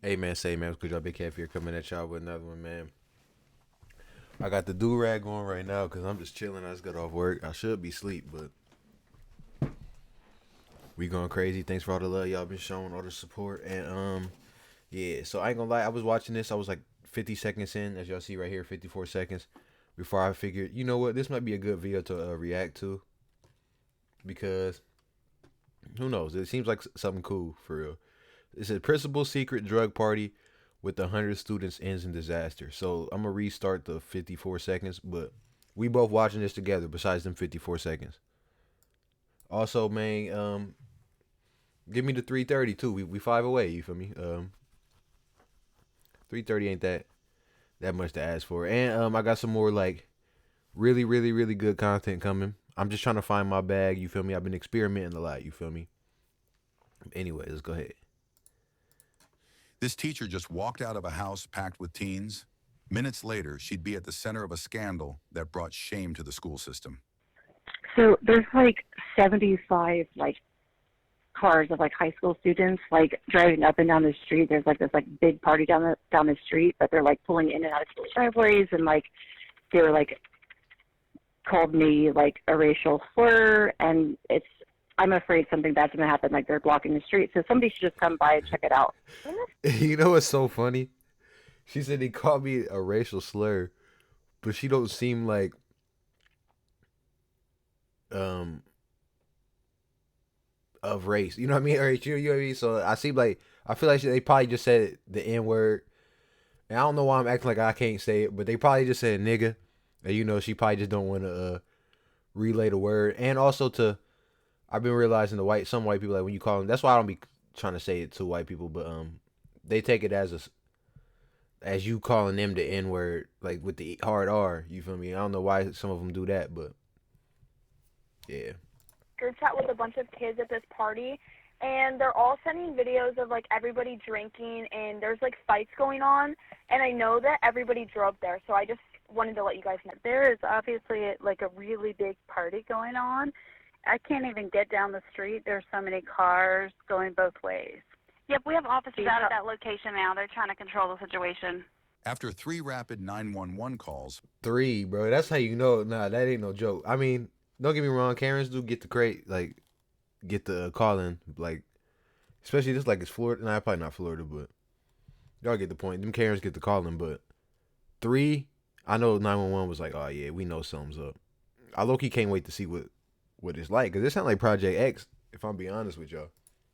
Hey man, say man, it's good y'all Big Cat here coming at y'all with another one, man. I got the do rag on right now because I'm just chilling. I just got off work. I should be asleep, but we going crazy. Thanks for all the love y'all been showing, all the support, and yeah. So I ain't gonna lie, I was watching this. I was like 50 seconds in, as y'all see right here, 54 seconds before I figured, you know what, this might be a good video to react to because who knows? It seems like something cool for real. It says principal secret drug party with 100 students ends in disaster. So I'm gonna restart the 54 seconds, but we both watching this together. Besides them 54 seconds. Also, man, give me the 3:30 too. We 5 away. You feel me? 3:30 ain't that much to ask for. And I got some more like really good content coming. I'm just trying to find my bag. You feel me? I've been experimenting a lot. You feel me? Anyway, let's go ahead. This teacher just walked out of a house packed with teens. Minutes later, she'd be at the center of a scandal that brought shame to the school system. So there's like 75 like cars of like high school students like driving up and down the street. There's like this like big party down the street, but they're like pulling in and out of school driveways, and like they were like called me like a racial slur, and I'm afraid something bad's gonna happen. Like they're blocking the street, so somebody should just come by and check it out. You know what's so funny? She said he called me a racial slur, but she don't seem like of race. You know what I mean? Or you know what I mean? So I feel like they probably just said the N word. And I don't know why I'm acting like I can't say it, but they probably just said nigga. And you know, she probably just don't want to relay the word. And also I've been realizing some white people, like when you call them, that's why I don't be trying to say it to white people, but they take it as you calling them the N word, like with the hard R. You feel me? I don't know why some of them do that, but yeah. Group chat with a bunch of kids at this party, and they're all sending videos of like everybody drinking, and there's like fights going on, and I know that everybody drove there, so I just wanted to let you guys know. There is obviously like a really big party going on. I can't even get down the street. There's so many cars going both ways. Yep, we have officers out at that location now. They're trying to control the situation. After 3 rapid 911 calls, 3, bro. That's how you know. Nah, that ain't no joke. I mean, don't get me wrong. Karens do get the call in, like, especially this, like, it's Florida. Nah, probably not Florida, but y'all get the point. Them Karens get the call in, but 3, I know 911 was like, oh yeah, we know something's up. I low-key can't wait to see what it's like, because it sounds like Project X, if I'm being honest with y'all.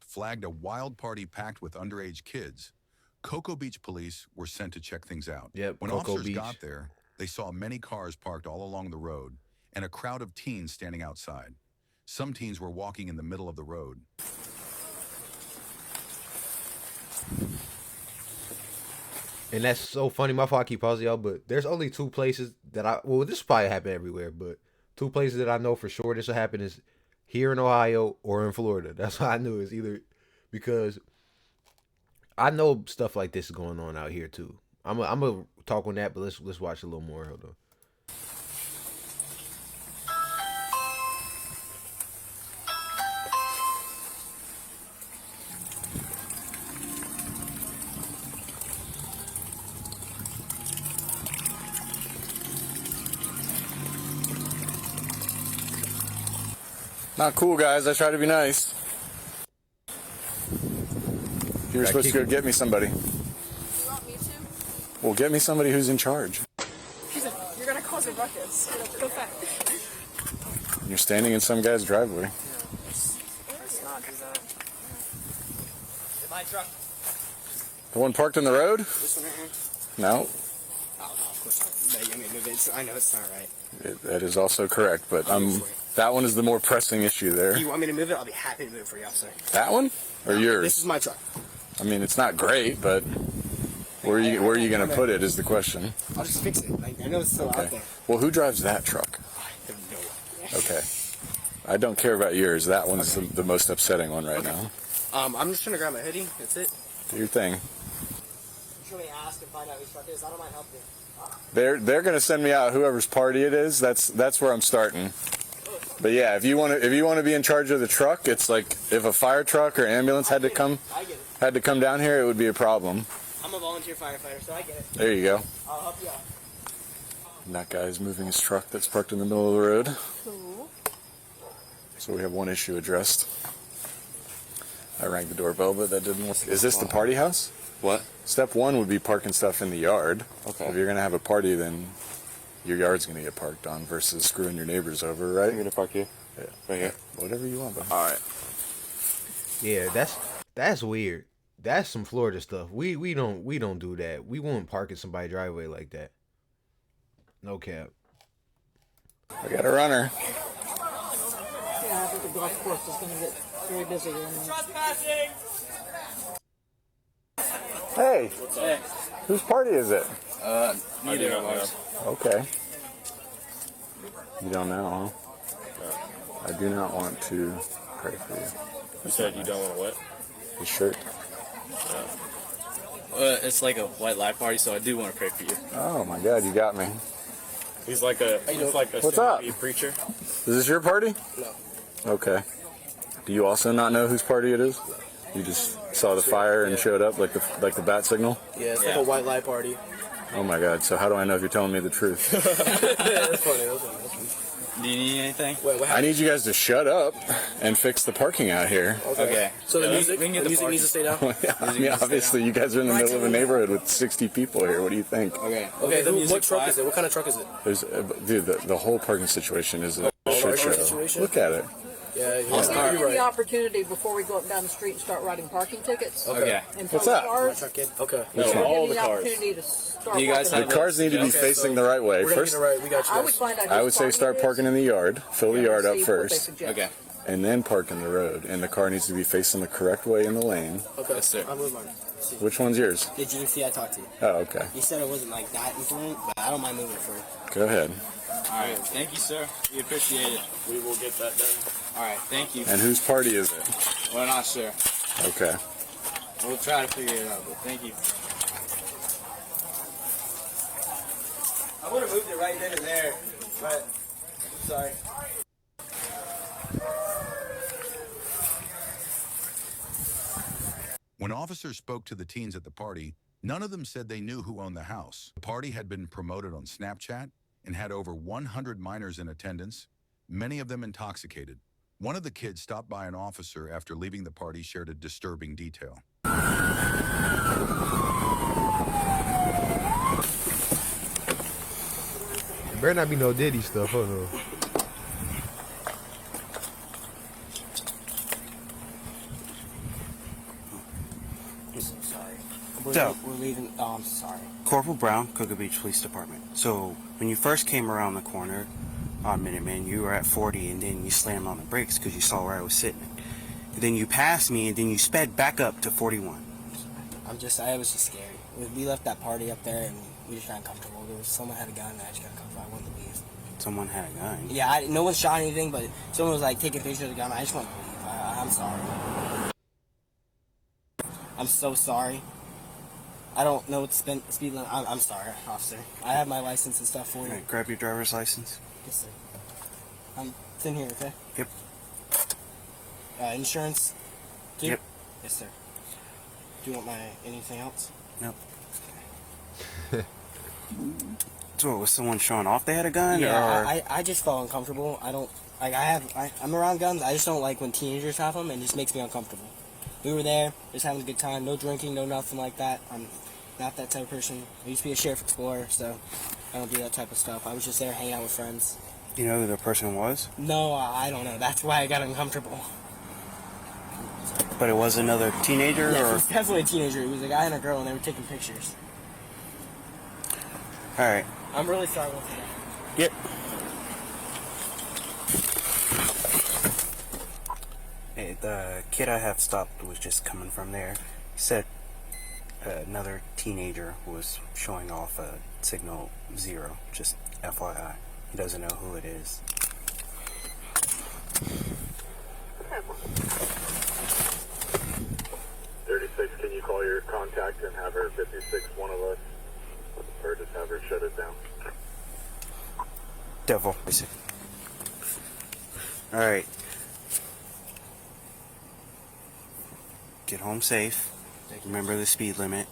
flagged a wild party packed with underage kids. Cocoa Beach police were sent to check things out. Yep, when Cocoa officers Beach got there, they saw many cars parked all along the road and a crowd of teens standing outside. Some teens were walking in the middle of the road. And that's so funny. My fault I keep pausing y'all, but there's only 2 places that this probably happen everywhere, but 2 places that I know for sure this will happen is here in Ohio or in Florida. That's why I knew it's either, because I know stuff like this is going on out here too. I'm gonna talk on that, but let's watch a little more. Hold on. Not cool, guys. I try to be nice. You were supposed to go get me somebody. You want me to? Well, get me somebody who's in charge. You're gonna cause a ruckus. Go fast. You're standing in some guy's driveway. Let's not do that. Is it my truck? The one parked in the road? This one right here? No. Oh, no, of course not. I mean, I know it's not right. That is also correct, but that one is the more pressing issue there. If you want me to move it, I'll be happy to move it for you, officer. That one? Or yours? This is my truck. I mean, it's not great, but where are you going to put it is the question. I'll just fix it. I know it's still out there. Well, who drives that truck? I have no idea. Okay. I don't care about yours. That one's the most upsetting one right now. I'm just trying to grab my hoodie. That's it. Do your thing. You should really ask and find out whose truck it is. I don't mind helping. They're going to send me out whoever's party it is. That's where I'm starting. But yeah, if you want to be in charge of the truck, it's like if a fire truck or ambulance had to come. I get it. had to come down here, it would be a problem. I'm a volunteer firefighter, so I get it. There you go. I'll help you out. And that guy is moving his truck that's parked in the middle of the road. Cool. So we have one issue addressed. I rang the doorbell, but that didn't work. Is this the party house? What? Step one would be parking stuff in the yard. Okay. If you're going to have a party, then your yard's going to get parked on versus screwing your neighbors over, right? I'm gonna park here. Yeah. Right here. Whatever you want, bro. All right. Yeah, that's weird. That's some Florida stuff. We don't do that. We won't park in somebody's driveway like that. No cap. I got a runner. Yeah, I think the golf course is going to get very busy. Trespassing! Hey, whose party is it? Neither of ours. Okay. You don't know, huh? I do not want to pray for you. You said you don't want what? His shirt. It's like a white lie party, so I do want to pray for you. Oh my God, you got me. He's like a What's up? preacher. Is this your party? No. Okay. Do you also not know whose party it is? You just saw the fire and showed up like the bat signal? Yeah, it's like a white lie party. Oh my God, so how do I know if you're telling me the truth? That's funny. Do you need anything? Wait, what I need you guys to shut up and fix the parking out here. Okay. So the music, we can get the music needs to stay down? I mean, obviously, you guys are in the middle of a neighborhood with 60 people here. What do you think? Okay. Okay, what truck is it? What kind of truck is it? There's, dude, the whole parking situation is a shit show. situation? Look at it. Yeah, I'll give you you're the right. opportunity before we go up down the street and start writing parking tickets. Okay. And What's tell up? the cars. Okay. Which one? All Give you the the cars. opportunity to start Do you guys parking. The cars need to be Okay, facing so the right way. We're gonna First, get it right. We got you I would guys. find out I whose would say parking start it is. parking in the yard, fill the yard up See what they first, suggest. Okay. and then park in the road. And the car needs to be facing the correct way in the lane. Okay, Yes, sir. I'll move mine. Which one's yours? Did you see I talked to you? Oh, okay. You said it wasn't like that important, but I don't mind moving it for you. Go ahead. All right. Thank you, sir. We appreciate it. We will get that done. All right. Thank you. And whose party is it? We're not sure. Okay. We'll try to figure it out, but thank you. I would have moved it right then and there, but I'm sorry. When officers spoke to the teens at the party, none of them said they knew who owned the house. The party had been promoted on Snapchat and had over 100 minors in attendance, many of them intoxicated. One of the kids stopped by an officer after leaving the party, shared a disturbing detail. There better not be no Diddy stuff, huh? No. I'm so sorry. We're leaving. Oh, I'm sorry. Corporal Brown, Cocoa Beach Police Department. So, when you first came around the corner on Minuteman, you were at 40 and then you slammed on the brakes because you saw where I was sitting. And then you passed me and then you sped back up to 41. I was just scared. We left that party up there and we just got uncomfortable. There was someone had a gun and I just got uncomfortable. I wanted to leave. Someone had a gun. Yeah, no one shot anything, but someone was like taking pictures of the gun. I just wanted to leave. I'm sorry. I'm so sorry. I don't know what the speed limit. I'm sorry, officer. I have my license and stuff for you. Right, grab your driver's license. Yes, sir. It's in here, okay? Yep. Insurance? Too? Yep. Yes, sir. Do you want anything else? Nope. So, what, was someone showing off they had a gun? Yeah, or? I just felt uncomfortable. I don't, like, I'm around guns. I just don't like when teenagers have them, and it just makes me uncomfortable. We were there, just having a good time, no drinking, no nothing like that. I'm not that type of person. I used to be a sheriff explorer, so I don't do that type of stuff. I was just there hanging out with friends. You know who the person was? No, I don't know. That's why I got uncomfortable. But it was another teenager? Yeah, or? it was definitely a teenager. It was a guy and a girl, and they were taking pictures. Alright. I'm really sorry about that. Yep. Hey, the kid I have stopped was just coming from there. He said another teenager was showing off a signal 0, just FYI. He doesn't know who it is. Can you call your contact and have her 56 one of us, or just have her shut it down? Devil. Alright. Get home safe. Remember the speed limit.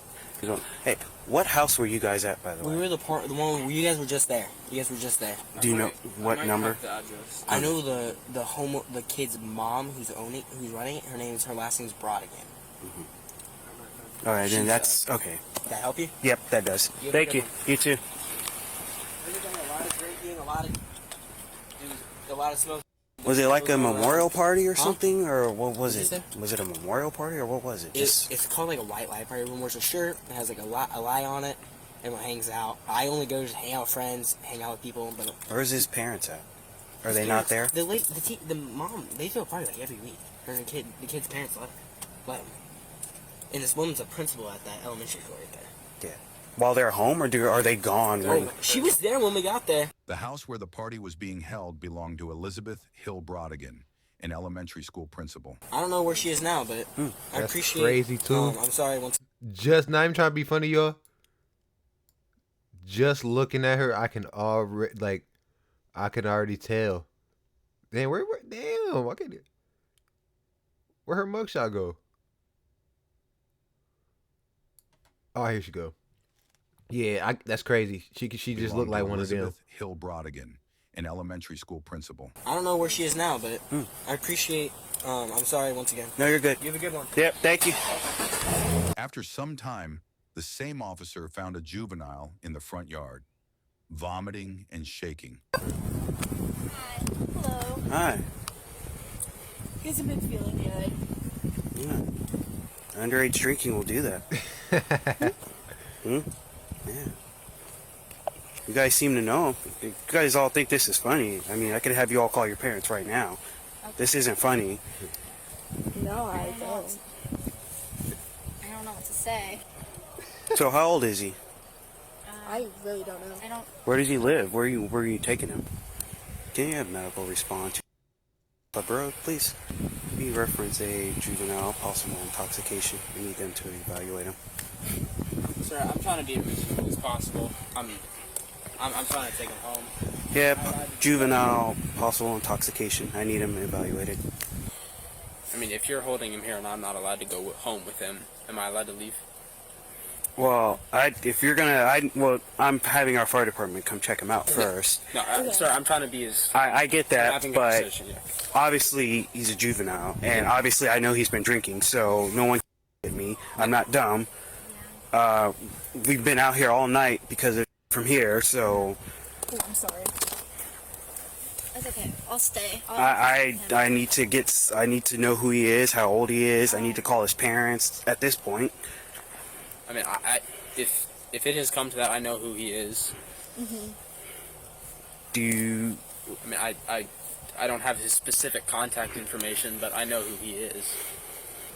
Hey, what house were you guys at, by the way? We were the one where you guys were just there. You guys were just there. Do you know what number? I know the kid's mom who's running it. Her last name's Brodigan. All right, then that's okay. Does that help you? Yep, that does. Thank you. You too. A lot of drinking, a lot of smoke. Was it like a memorial party or something, or what was it? Was it a memorial party, or what was it? It's called like a white lie party. Everyone wears a shirt. It has like a lie on it. Everyone hangs out. I only go to hang out with friends, hang out with people. But where's his parents at? Are they not there? The mom, they throw a party like every week. And the kid's parents let them. And this woman's a principal at that elementary school right there. Yeah. While they're home, or are they gone? She was there when we got there. The house where the party was being held belonged to Elizabeth Hill Brodigan, an elementary school principal. I don't know where she is now, but I appreciate it. Crazy too. I'm sorry. Just not even trying to be funny, y'all. Just looking at her, I can already tell. Damn, where her mugshot go? Oh, here she go. Yeah, that's crazy. She just looked like one of them. Elizabeth Hill Brodigan, an elementary school principal. I don't know where she is now, but I appreciate. I'm sorry once again. No, you're good. You have a good one. Yep, thank you. After some time, the same officer found a juvenile in the front yard, vomiting and shaking. Hello. Hi. He hasn't been feeling good. Yeah. Underage drinking will do that. Yeah. You guys seem to know. You guys all think this is funny. I mean, I could have you all call your parents right now. Okay. This isn't funny. No, I don't. I don't know what to say. So how old is he? I really don't know. I don't. Where does he live? Where are you taking him? Can you have medical response? But bro, please. We reference a juvenile possible intoxication. We need them to evaluate him. Sir, I'm trying to be as reasonable as possible. I'm trying to take him home. Yeah, juvenile possible intoxication. I need him evaluated. I mean, if you're holding him here and I'm not allowed to go home with him, am I allowed to leave? Well, I'm having our fire department come check him out first. No, sir, I'm trying to be as... I get that, but yeah. obviously he's a juvenile, and obviously I know he's been drinking, so no one can get me. I'm not dumb. We've been out here all night because of from here, so... Oh, I'm sorry. That's okay. I'll stay. I need to know who he is, how old he is. I need to call his parents at this point. I mean, if it has come to that, I know who he is. Mm-hmm. Do you... I mean, I don't have his specific contact information, but I know who he is.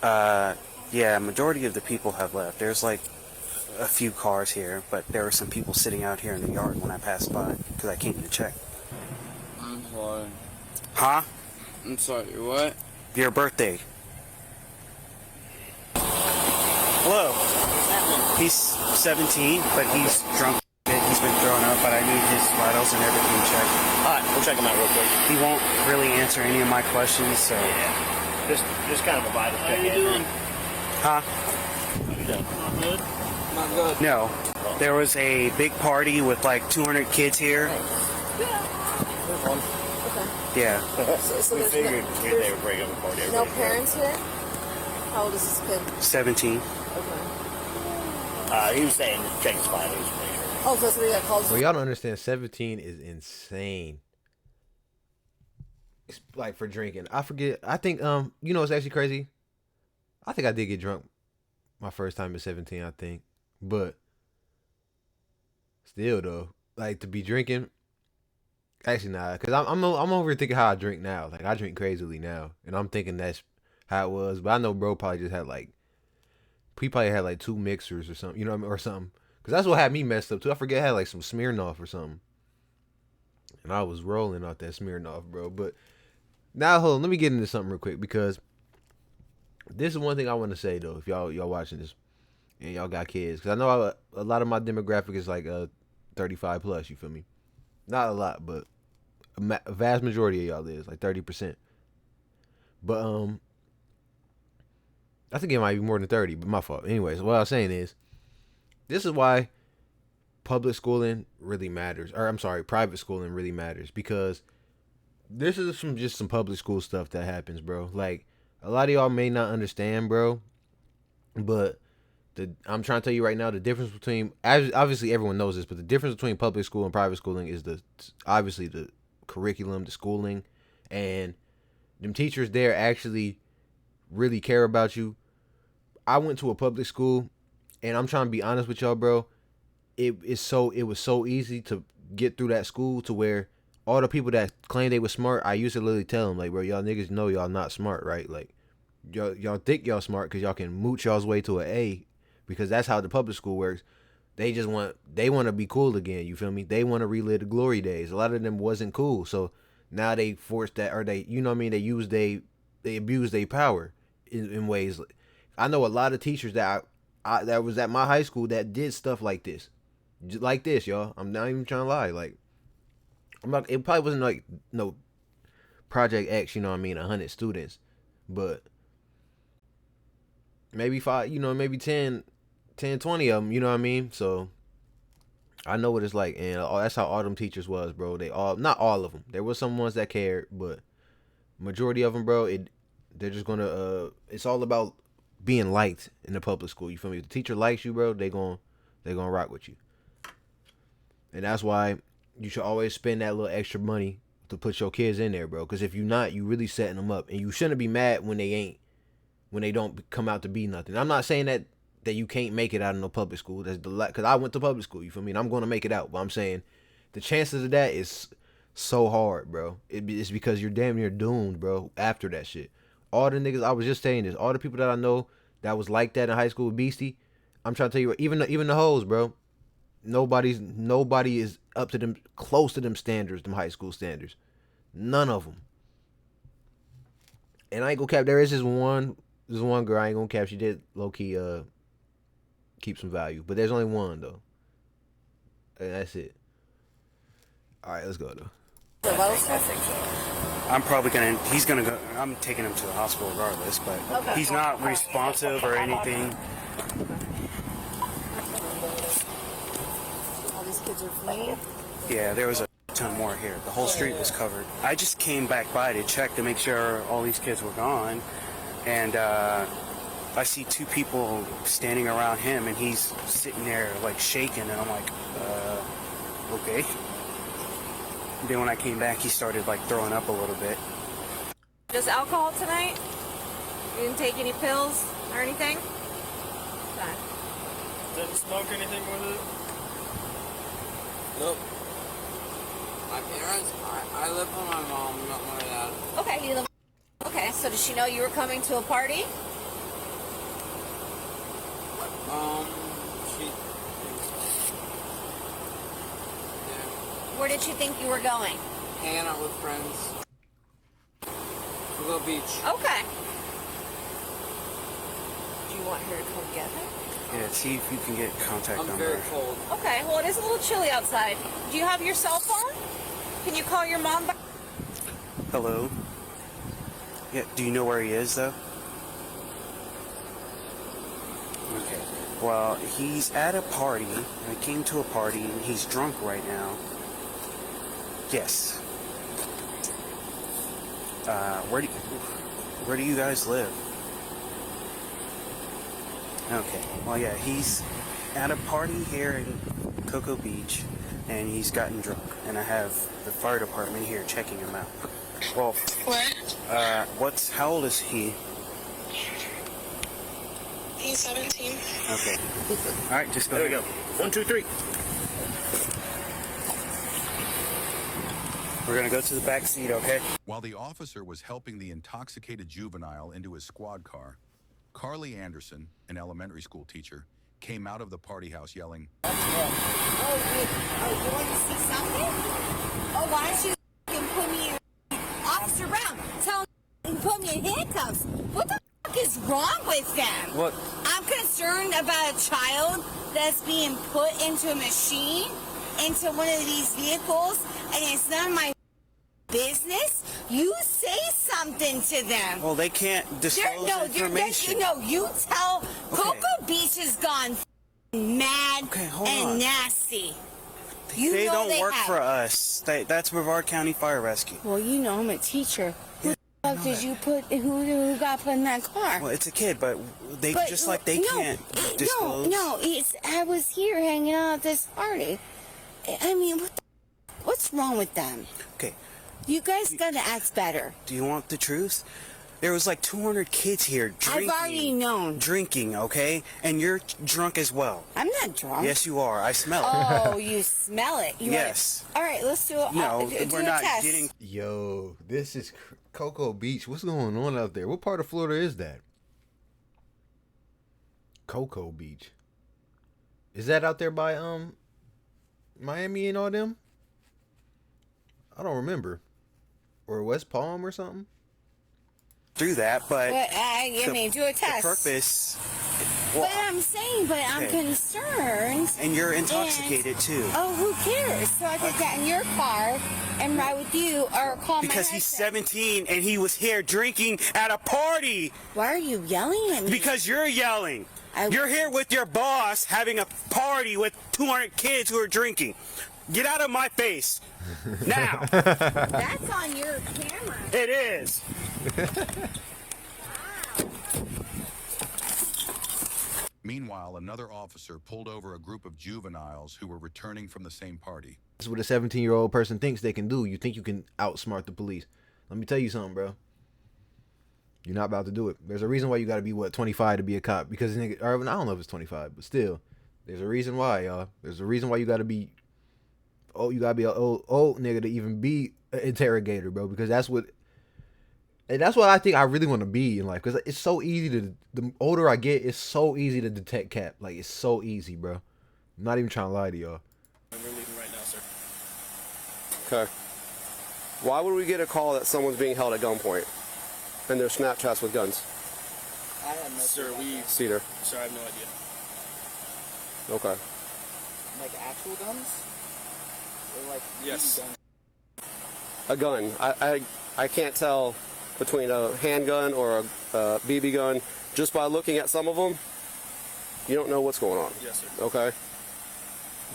Yeah, majority of the people have left. There's like a few cars here, but there were some people sitting out here in the yard when I passed by, because I came to check. I'm sorry. Huh? I'm sorry, what? Your birthday. Hello. He's 17, but he's drunk. He's been thrown up, but I need his vitals and everything checked. Alright, we'll check him out real quick. He won't really answer any of my questions, so... Yeah. Just kind of a vital check. How you doing? Huh? Not good? Not good. No. There was a big party with like 200 kids here. Yeah. So we figured they would break up a party. No parents here? How old is this kid? 17. He was saying to check his vitals. Oh, so that's what he got called. Well, y'all don't understand. 17 is insane. It's like for drinking. I forget. I think you know, it's actually crazy. I think I did get drunk my first time at 17. I think, but still though, like to be drinking. Actually, nah, cause I'm overthinking how I drink now. Like I drink crazily now, and I'm thinking that's how it was. But I know bro probably just had like, he probably had like 2 mixers or something, you know what I mean, or something. Cause that's what had me messed up too. I forget I had like some Smirnoff or something, and I was rolling off that Smirnoff, bro. But now hold on, let me get into something real quick, because this is one thing I want to say though. If y'all watching this and y'all got kids, cause I know a lot of my demographic is like 35 plus. You feel me? Not a lot, but a vast majority of y'all is like 30%. But I think it might be more than 30, but my fault. Anyways, what I was saying is, this is why public schooling really matters. Or, I'm sorry, private schooling really matters. Because this is just some public school stuff that happens, bro. Like, a lot of y'all may not understand, bro. But I'm trying to tell you right now, the difference between, obviously everyone knows this, but the difference between public school and private schooling is obviously the curriculum, the schooling, and them teachers there actually really care about you. I went to a public school, and I'm trying to be honest with y'all, bro. It was so easy to get through that school to where all the people that claim they were smart, I used to literally tell them, like, bro, y'all niggas know y'all not smart, right? Like, y'all think y'all smart because y'all can mooch y'all's way to an A, because that's how the public school works. They want to be cool again. You feel me? They want to relive the glory days. A lot of them wasn't cool, so now they force that, or they, you know what I mean? They abuse their power in ways. I know a lot of teachers that that was at my high school that did stuff like this, y'all. I'm not even trying to lie. Like, it probably wasn't like no Project X, you know what I mean, 100 students, but maybe 5, you know, maybe 10, 20 of them, you know what I mean? So I know what it's like, and that's how all them teachers was, bro. They all, not all of them. There was some ones that cared, but majority of them, bro, they're just gonna it's all about being liked in the public school. You feel me? If the teacher likes you, bro, they gonna rock with you. And that's why you should always spend that little extra money to put your kids in there, bro. Because if you're not, you really setting them up, and you shouldn't be mad when they don't come out to be nothing. I'm not saying that you can't make it out of no public school. That's because I went to public school. You feel me? And I'm gonna make it out. But I'm saying the chances of that is so hard, bro. It's because you're damn near doomed, bro. After that shit, all the niggas, I was just saying this, all the people that I know that was like that in high school with Beastie, I'm trying to tell you, even the hoes, bro. Nobody is up to them, close to them standards, them high school standards. None of them. And I ain't gonna cap. There is this one girl, I ain't gonna cap. She did low key keep some value, but there's only one though, and that's it. All right, let's go though. I'm taking him to the hospital regardless, but he's not responsive or anything. All these kids are fleeing? Yeah, there was a ton more here. The whole street was covered. I just came back by to check to make sure all these kids were gone, and I see 2 people standing around him, and he's sitting there like shaking, and I'm like, okay. Then when I came back, he started like throwing up a little bit. Just alcohol tonight? You didn't take any pills or anything? Okay. Didn't smoke anything with it? Nope. My parents, I live with my mom, not my dad. Okay, you live. Okay, so does she know you were coming to a party? She. Where did she think you were going? Hanging out with friends. We'll go beach. Okay. Do you want her to come get her? Yeah, see if you can get contact number. I'm very cold. Okay, well, it is a little chilly outside. Do you have your cell phone? Can you call your mom back? Hello? Yeah, do you know where he is, though? Okay. Well, he's at a party. I came to a party, and he's drunk right now. Yes. Where do you guys live? Okay. Well, yeah, he's at a party here in Cocoa Beach, and he's gotten drunk, and I have the fire department here checking him out. Well, how old is he? He's 17. Okay. All right, just go. There we go. 1, 2, 3. We're gonna go to the back seat, okay? While the officer was helping the intoxicated juvenile into his squad car, Carly Anderson, an elementary school teacher, came out of the party house yelling, Oh, you want to see something? Oh, why don't you put me in Officer Brown? Tell him to put me in handcuffs. What the fuck is wrong with them? What? I'm concerned about a child that's being put into a machine, into one of these vehicles, and it's none of my business. You say something. something to them. Well, they can't disclose information. You tell. Cocoa Beach has gone mad and on. nasty. They don't work for us. That's Brevard County Fire Rescue. Well, I'm a teacher. Who the fuck did you put? Who got put in that car? Well, it's a kid, but they can't disclose. I was here hanging out at this party. I mean, what's wrong with them? Okay. You guys gotta act better. Do you want the truth? There was like 200 kids here drinking. I've already known. Drinking, okay? And you're drunk as well. I'm not drunk. Yes, you are. I smell it. Oh, you smell it. Yes. All right, let's do it. No, we're not test. getting... Yo, this is Cocoa Beach. What's going on out there? What part of Florida is that? Cocoa Beach. Is that out there by Miami and all them? I don't remember. Or West Palm or something? Do that, but do a test. The purpose. But I'm saying, I'm concerned. And you're intoxicated too. Oh, who cares? So I could get in your car and ride with you, or call because my he's 17 and he was here drinking at a party. Why are you yelling at me? Because you're yelling. You're here with your boss having a party with 200 kids who are drinking. Get out of my face. Now. That's on your camera. It is. Meanwhile, another officer pulled over a group of juveniles who were returning from the same party. That's what a 17-year-old person thinks they can do. You think you can outsmart the police. Let me tell you something, bro. You're not about to do it. There's a reason why you got to be, 25 to be a cop. Because, nigga, or I don't know if it's 25, but still. There's a reason why, y'all. There's a reason why you got to be... Oh, you got to be an old nigga to even be an interrogator, bro. Because that's what... And that's what I think I really want to be in life. Because it's so easy to... The older I get, it's so easy to detect cap. Like, it's so easy, bro. I'm not even trying to lie to y'all. We're leaving right now, sir. Okay. Why would we get a call that someone's being held at gunpoint? And there's Snapchats with guns? I have no Sir, Cedar. Sir, I have no idea. Okay. Like actual guns? Or like yes. Guns? A gun. I can't tell between a handgun or a BB gun just by looking at some of them. You don't know what's going on. Yes, sir. Okay.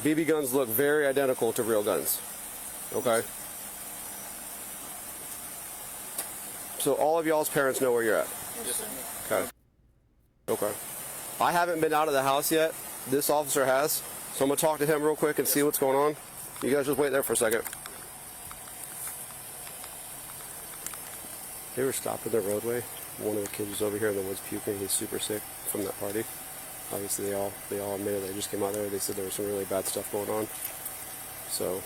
BB guns look very identical to real guns. Okay. So all of y'all's parents know where you're at. Yes, sir. Okay. Okay. I haven't been out of the house yet. This officer has. So I'm going to talk to him real quick and see what's going on. You guys just wait there for a second. They were stopped in the roadway. One of the kids was over here in the woods puking. He's super sick from that party. Obviously, they all admitted they just came out there. They said there was some really bad stuff going on. So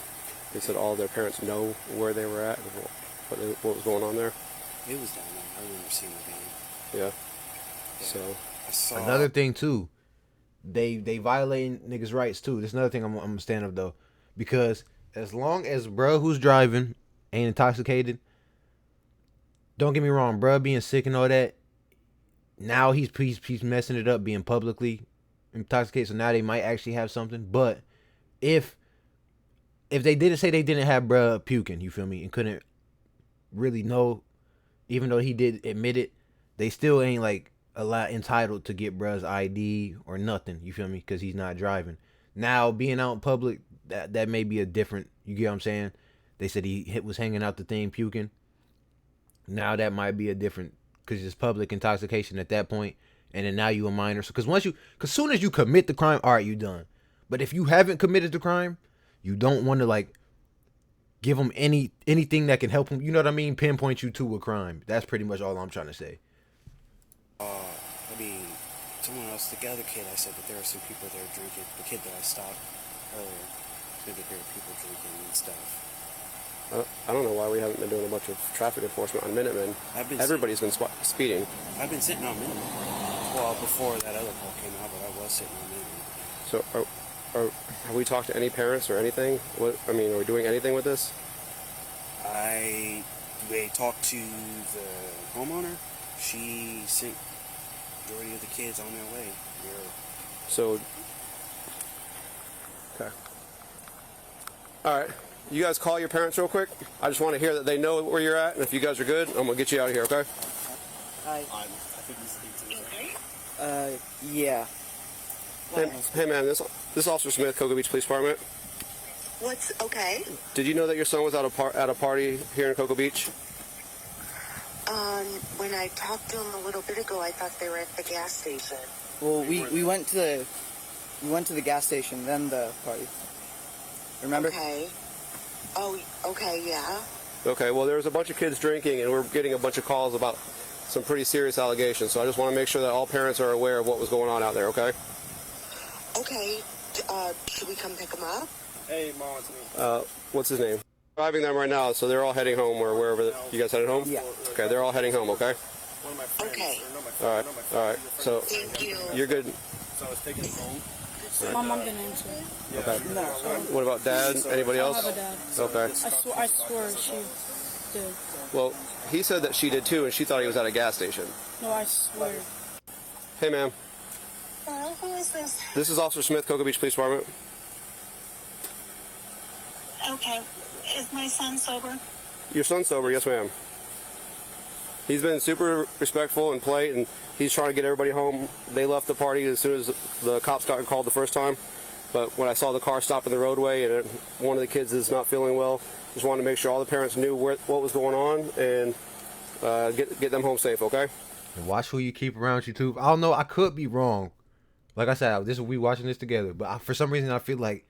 they said all their parents know where they were at and what was going on there. It was down there. I remember seeing the game. Yeah. So I saw another thing too, they violating niggas' rights too. There's another thing I'm gonna stand up though, because as long as bruh who's driving ain't intoxicated, don't get me wrong, bruh being sick and all that. Now he's messing it up, being publicly intoxicated. So now they might actually have something. But if they didn't say they didn't have bruh puking, you feel me, and couldn't really know, even though he did admit it, they still ain't like a lot entitled to get bruh's ID or nothing. You feel me? Because he's not driving. Now being out in public, that may be a different. You get what I'm saying? They said he was hanging out the thing puking. Now that might be a different, because it's public intoxication at that point, and then now you a minor. So because soon as you commit the crime, all right, you done. But if you haven't committed the crime, you don't want to like give them anything that can help them. You know what I mean? Pinpoint you to a crime. That's pretty much all I'm trying to say. I mean, someone else, the other kid, I said that there were some people there drinking. The kid that I stopped earlier, said that there were people drinking and stuff. I don't know why we haven't been doing a bunch of traffic enforcement on Minutemen. Everybody's been speeding. I've been sitting on Minutemen. Well, before that other call came out, but I was sitting on Minutemen. So, have we talked to any parents or anything? Are we doing anything with this? We talked to the homeowner. She sent majority of the kids on their way. So, okay. All right. you guys call your parents real quick? I just want to hear that they know where you're at, and if you guys are good, I'm going to get you out of here, okay? I think he's 18. Yeah. Hey man, this is Officer Smith, Cocoa Beach Police Department. What's okay? Did you know that your son was at a party here in Cocoa Beach? When I talked to him a little bit ago, I thought they were at the gas station. Well, we went to the gas station, then the party. Remember? Okay. Oh, okay, yeah. Okay, well, there was a bunch of kids drinking, and we're getting a bunch of calls about some pretty serious allegations, so I just want to make sure that all parents are aware of what was going on out there, okay? Okay, should we come pick him up? Hey, Mom, it's me. What's his name? Driving them right now, so they're all heading home, or wherever. You guys headed home? Yeah. Okay, they're all heading home, okay? One of my friends. Okay. All right, so Thank you. you're good. So I was taking him home. My mom didn't answer. Okay. No. What about Dad? Anybody I else? don't have a dad. Okay. I swear she did. Well, he said that she did too, and she thought he was at a gas station. No, I swear. Hey, ma'am. Hello, who is this? This is Officer Smith, Cocoa Beach Police Department. Okay. Is my son sober? Your son's sober, yes, ma'am. He's been super respectful and polite, and he's trying to get everybody home. They left the party as soon as the cops got called the first time. But when I saw the car stop in the roadway and one of the kids is not feeling well, just wanted to make sure all the parents knew what was going on and get them home safe, okay? And watch who you keep around you too. I don't know. I could be wrong. Like I said, we watching this together, but for some reason I feel like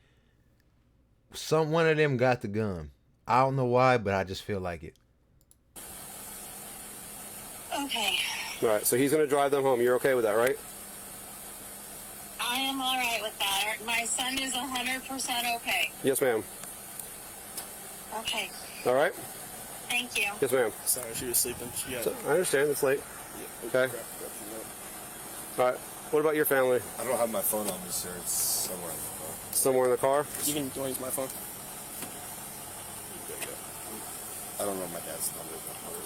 one of them got the gun. I don't know why, but I just feel like it. Okay. All right, so he's going to drive them home. You're okay with that, right? I am all right with that. My son is 100% okay. Yes, ma'am. Okay. All right? Thank you. Yes, ma'am. Sorry, she was sleeping. She got So, I understand. It's late. Okay. All right. What about your family? I don't have my phone on me, sir. It's somewhere in the car. Somewhere in the car? You can use my phone. I don't know my dad's number.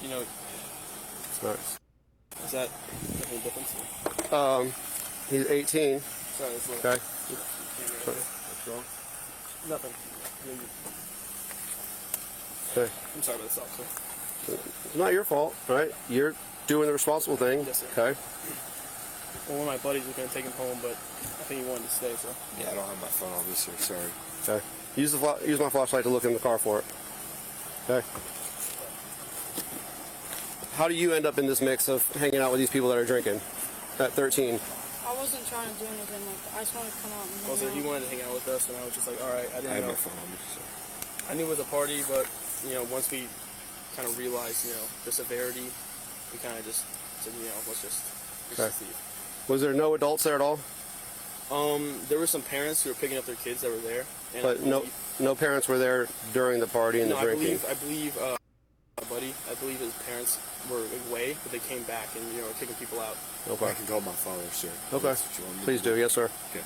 You know, All right. is that any difference? He's 18. Sorry, it's Okay. What's wrong? Nothing. Okay. I'm sorry about this, officer. It's not your fault, right? You're doing the responsible thing. Yes, sir. Okay. Well, one of my buddies was going to take him home, but I think he wanted to stay, so. Yeah, I don't have my phone on me, sir. Sorry. Okay. Use my flashlight to look in the car for it. Okay. How do you end up in this mix of hanging out with these people that are drinking at 13? I wasn't trying to do anything like that. I just wanted to come out and Also, he wanted to hang out with us, and I was just like, all right, I didn't I have know. my phone on me, sir. I knew it was a party, but, you know, once we kind of realized, you know, the severity, we kind of just said, you know, let's just leave. Was there no adults there at all? There were some parents who were picking up their kids that were there. And But no parents were there during the party and the drinking? I believe my buddy, I believe his parents were away, but they came back and, you know, were kicking people out. Okay. I can call my father, sir. Okay. That's what you want me to Please do. Yes, sir. Okay.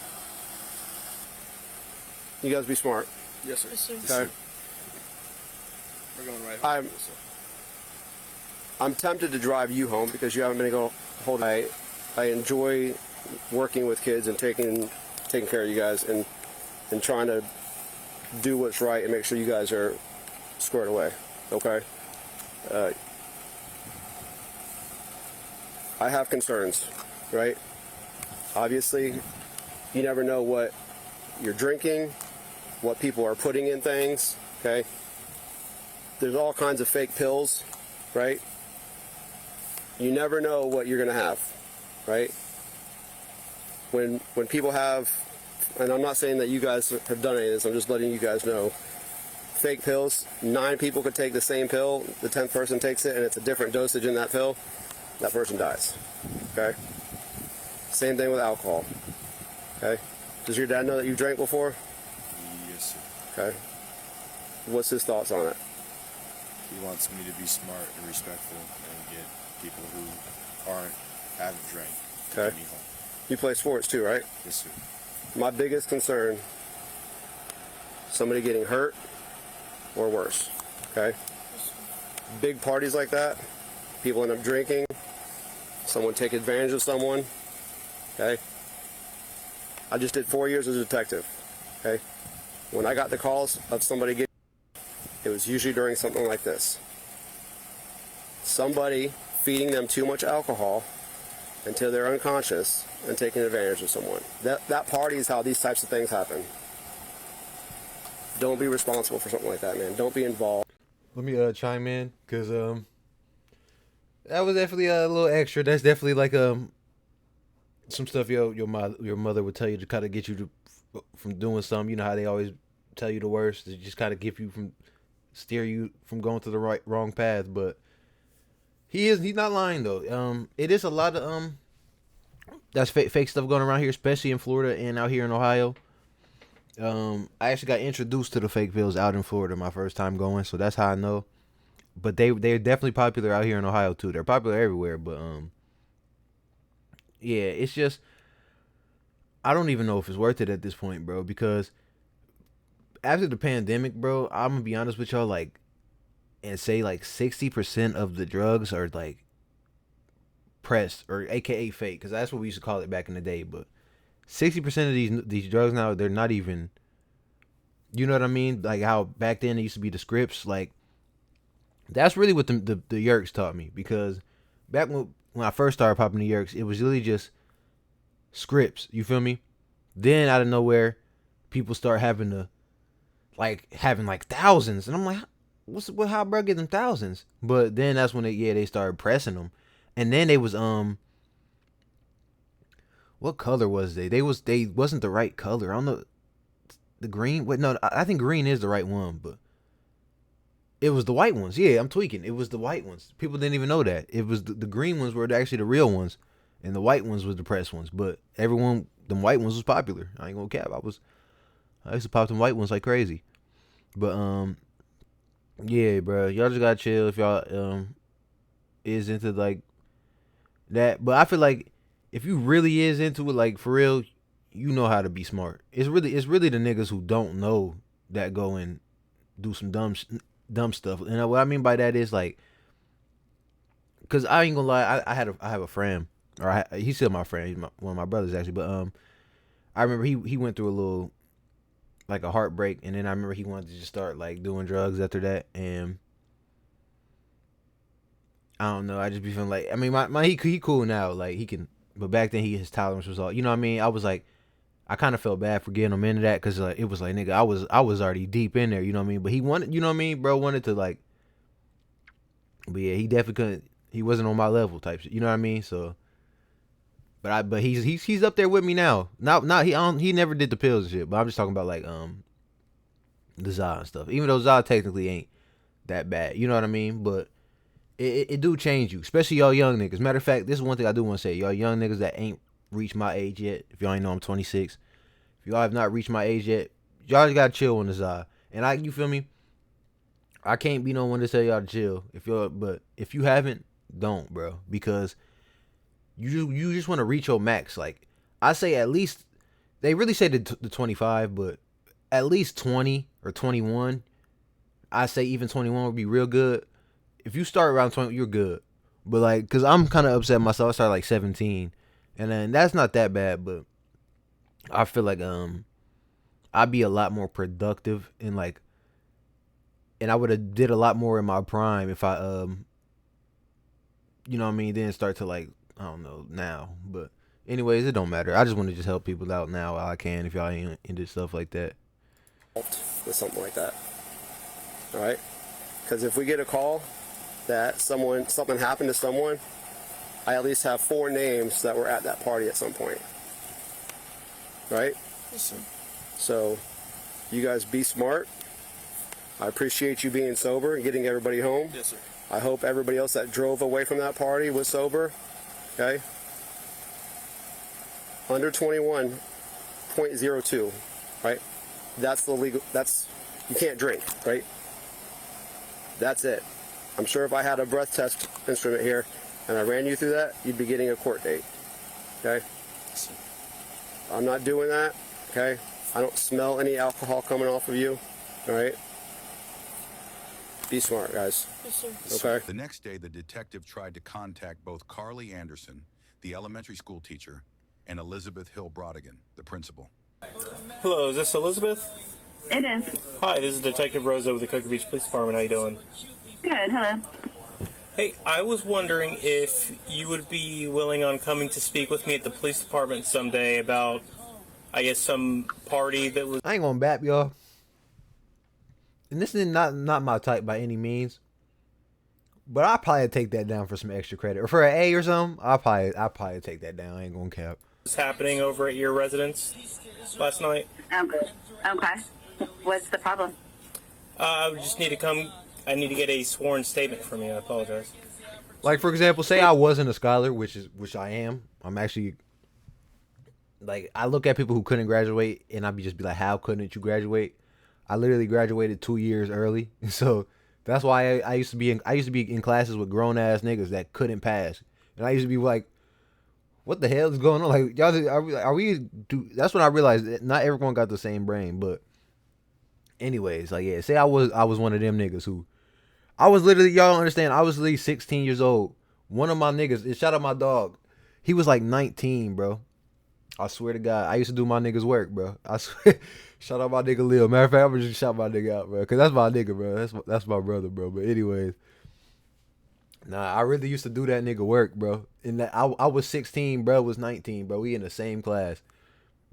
You guys be smart. Yes, sir. Yes, sir. Okay. We're going right home. I'm tempted to drive you home because you haven't been able to hold. I enjoy working with kids and taking care of you guys and trying to do what's right and make sure you guys are squared away. Okay. I have concerns, right? Obviously, you never know what you're drinking, what people are putting in things. Okay. There's all kinds of fake pills, right? You never know what you're going to have, right? When people have, and I'm not saying that you guys have done any of this, I'm just letting you guys know, fake pills, 9 people could take the same pill, the 10th person takes it, and it's a different dosage in that pill, that person dies, okay? Same thing with alcohol, okay? Does your dad know that you drank before? Yes, sir. Okay. What's his thoughts on it? He wants me to be smart and respectful and get people who haven't drank to Okay. get me home. You play sports too, right? Yes, sir. My biggest concern, somebody getting hurt or worse, okay? Big parties like that, people end up drinking, someone take advantage of someone, okay? I just did 4 years as a detective, okay? When I got the calls of somebody getting, it was usually during something like this. Somebody feeding them too much alcohol until they're unconscious and taking advantage of someone. That party is how these types of things happen. Don't be responsible for something like that, man. Don't be involved. Let me chime in, cause that was definitely a little extra. That's definitely like some stuff your mother would tell you to kind of get you from doing something. You know how they always tell you the worst, to just kind of steer you from going to the wrong path. But he's not lying though. It is a lot of that's fake stuff going around here, especially in Florida and out here in Ohio. I actually got introduced to the fake pills out in Florida my first time going, so that's how I know. But they're definitely popular out here in Ohio too. They're popular everywhere, but yeah, it's just I don't even know if it's worth it at this point, bro, because after the pandemic, bro, I'm gonna be honest with y'all, like, and say like 60% of the drugs are like pressed, or AKA fake, because that's what we used to call it back in the day. But 60% of these drugs now, they're not even, you know what I mean? Like how back then it used to be the scripts. Like, that's really what the yerks taught me, because back when I first started popping the yerks, it was really just scripts. You feel me? Then out of nowhere, people start having thousands, and I'm like, how bro get them thousands? But then that's when they started pressing them, and then they was what color was they? They wasn't the right color. I don't know, the green. Wait, no, I think green is the right one, but it was the white ones. Yeah, I'm tweaking. It was the white ones. People didn't even know that. It was the green ones were actually the real ones, and the white ones was the pressed ones. But them white ones was popular. I ain't gonna cap. I used to pop them white ones like crazy. But yeah, bro, y'all just gotta chill if y'all is into like that. But I feel like if you really is into it, like for real, you know how to be smart. It's really the niggas who don't know that go and do some dumb stuff. And what I mean by that is like, cause I ain't gonna lie, I have a friend, or he's still my friend. He's one of my brothers actually. But I remember he went through a little, like a heartbreak, and then I remember he wanted to just start like doing drugs after that, and I don't know, I just be feeling like, I mean, he cool now, like he can, but back then his tolerance was all, you know what I mean? I was like, I kind of felt bad for getting him into that, because like, it was like, nigga, I was already deep in there, you know what I mean? But he wanted, you know what I mean, bro, wanted to like, but yeah, he definitely couldn't, he wasn't on my level type shit, you know what I mean? So, but he's up there with me now. He never did the pills and shit, but I'm just talking about like the Za and stuff. Even though Za technically ain't that bad, you know what I mean? But it do change you, especially y'all young niggas. Matter of fact, this is one thing I do want to say. Y'all young niggas that ain't reached my age yet. If y'all ain't know I'm 26, if y'all have not reached my age yet, y'all just gotta chill on the Za. And you feel me? I can't be no one to tell y'all to chill. But if you haven't, don't, bro, because you just want to reach your max. Like, I say at least, they really say the 25, but at least 20 or 21. I say even 21 would be real good. If you start around 20, you're good. But like, because I'm kind of upset myself. I started like 17, and then that's not that bad, but I feel like I'd be a lot more productive and like, and I would have did a lot more in my prime if I you know what I mean, then start to like, I don't know now. But anyways, it don't matter. I just want to just help people out now while I can, if y'all ain't into stuff like that. With something like that, all right? Because if we get a call that something happened to someone, I at least have 4 names that were at that party at some point, right? Yes, sir. So you guys be smart. I appreciate you being sober and getting everybody home. Yes, sir. I hope everybody else that drove away from that party was sober. Okay? Under 21.02, right? That's the legal, you can't drink, right? That's it. I'm sure if I had a breath test instrument here and I ran you through that, you'd be getting a court date. Okay? I'm not doing that. Okay? I don't smell any alcohol coming off of you. All right? Be smart, guys. Yes, sir. Okay? The next day, the detective tried to contact both Carly Anderson, the elementary school teacher, and Elizabeth Hill Brodigan, the principal. Hello, is this Elizabeth? It is. Hi, this is Detective Rosa with the Cocoa Beach Police Department. How you doing? Good, hello. Hey, I was wondering if you would be willing on coming to speak with me at the police department someday about, I guess, some party that was... I ain't gonna bap y'all. And this is not my type by any means. But I'll probably take that down for some extra credit. Or for an A or something, I'll probably take that down. I ain't gonna cap. was happening over at your residence last night. Okay. What's the problem? I just need to come... I need to get a sworn statement from you. I apologize. Like, for example, say I wasn't a scholar, which I am. I'm actually, like, I look at people who couldn't graduate, and I'd just be like, how couldn't you graduate? I literally graduated 2 years early, so that's why I used to be in classes with grown ass niggas that couldn't pass, and I used to be like, what the hell is going on? Like, y'all are we? That's when I realized that not everyone got the same brain, but anyways, like, yeah, say I was one of them niggas who. I was literally, y'all don't understand, I was literally 16 years old. One of my niggas, shout out my dog. He was like 19, bro. I swear to God. I used to do my niggas work, bro. I swear. Shout out my nigga Lil. Matter of fact, I'm gonna just shout my nigga out, bro. Because that's my nigga, bro. That's my brother, bro. But anyways. Nah, I really used to do that nigga work, bro. And that I was 16, bro was 19, bro. We in the same class.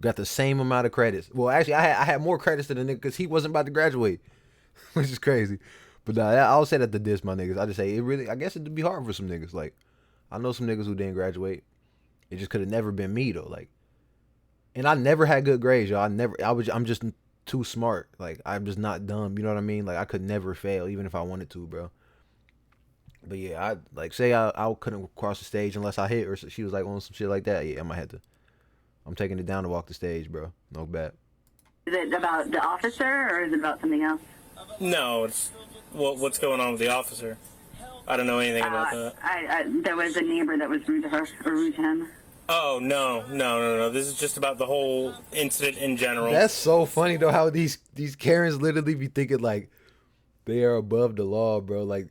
Got the same amount of credits. Well, actually, I had more credits than the nigga because he wasn't about to graduate. Which is crazy. But nah, I'll say that to diss my niggas. I just say I guess it'd be hard for some niggas. Like, I know some niggas who didn't graduate. It just could have never been me though. Like, and I never had good grades, y'all. I'm just too smart. Like, I'm just not dumb. You know what I mean? Like, I could never fail, even if I wanted to, bro. But yeah, I like say I couldn't cross the stage unless I hit, or she was like on some shit like that. Yeah, I might have to. I'm taking it down to walk the stage, bro. No bet. Is it about the officer or is it about something else? No, it's what's going on with the officer. I don't know anything about that. There was a neighbor that was rude to her or rude to him. Oh, no. This is just about the whole incident in general. That's so funny though, how these Karens literally be thinking like they are above the law, bro. Like,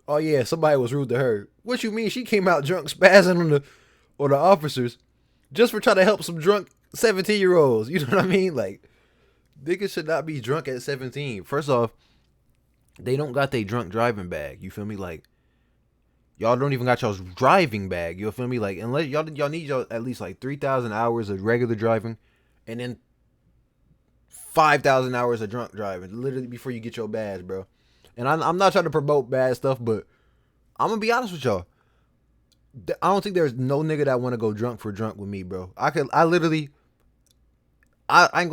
oh yeah, somebody was rude to her. What you mean? She came out drunk spazzing on the officers just for trying to help some drunk 17-year-olds. You know what I mean? Like, niggas should not be drunk at 17. First off, they don't got their drunk driving bag. You feel me? Like, y'all don't even got y'all's driving bag. You feel me? Like, unless y'all need y'all at least like 3,000 hours of regular driving, and then 5,000 hours of drunk driving, literally before you get your badge, bro. And I'm not trying to promote bad stuff, but I'm gonna be honest with y'all. I don't think there's no nigga that want to go drunk for drunk with me, bro. I ain't gonna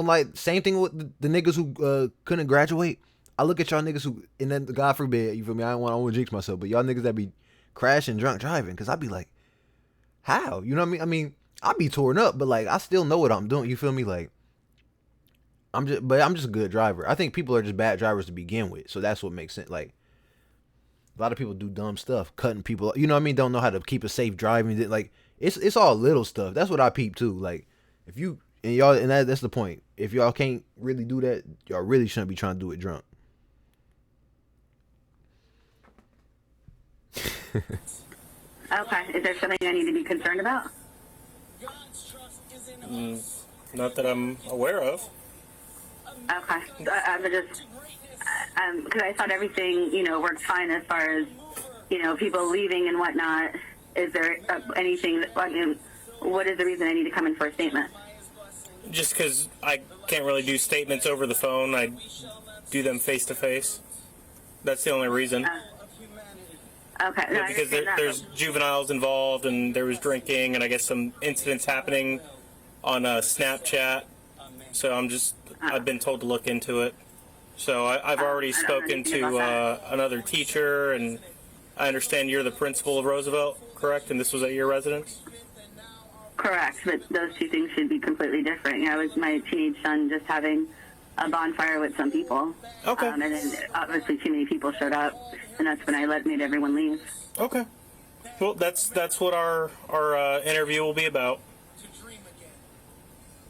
lie. Same thing with the niggas who couldn't graduate. I look at y'all niggas who, and then God forbid, you feel me? I don't want to jinx myself, but y'all niggas that be crashing drunk driving, because I be like, how? You know what I mean? I be torn up, but like I still know what I'm doing. You feel me? Like I'm just a good driver. I think people are just bad drivers to begin with, so that's what makes sense. Like, a lot of people do dumb stuff, cutting people. You know what I mean? Don't know how to keep a safe driving. Like, it's all little stuff. That's what I peep too. Like, if you and y'all, and that's the point. If y'all can't really do that, y'all really shouldn't be trying to do it drunk. Okay. Is there something I need to be concerned about? Not that I'm aware of. Okay. I'm just, because I thought everything, worked fine as far as, people leaving and whatnot. Is there anything what is the reason I need to come in for a statement? Just because I can't really do statements over the phone. I do them face to face. That's the only reason. Okay. No, because there's juveniles involved, and there was drinking, and I guess some incidents happening on Snapchat. So I've been told to look into it. So I've already spoken to another teacher, and I understand you're the principal of Roosevelt, correct? And this was at your residence? Correct, but those two things should be completely different. It was my teenage son just having a bonfire with some people. Okay. And then obviously too many people showed up, and that's when I made everyone leave. Okay. Well, that's what our interview will be about.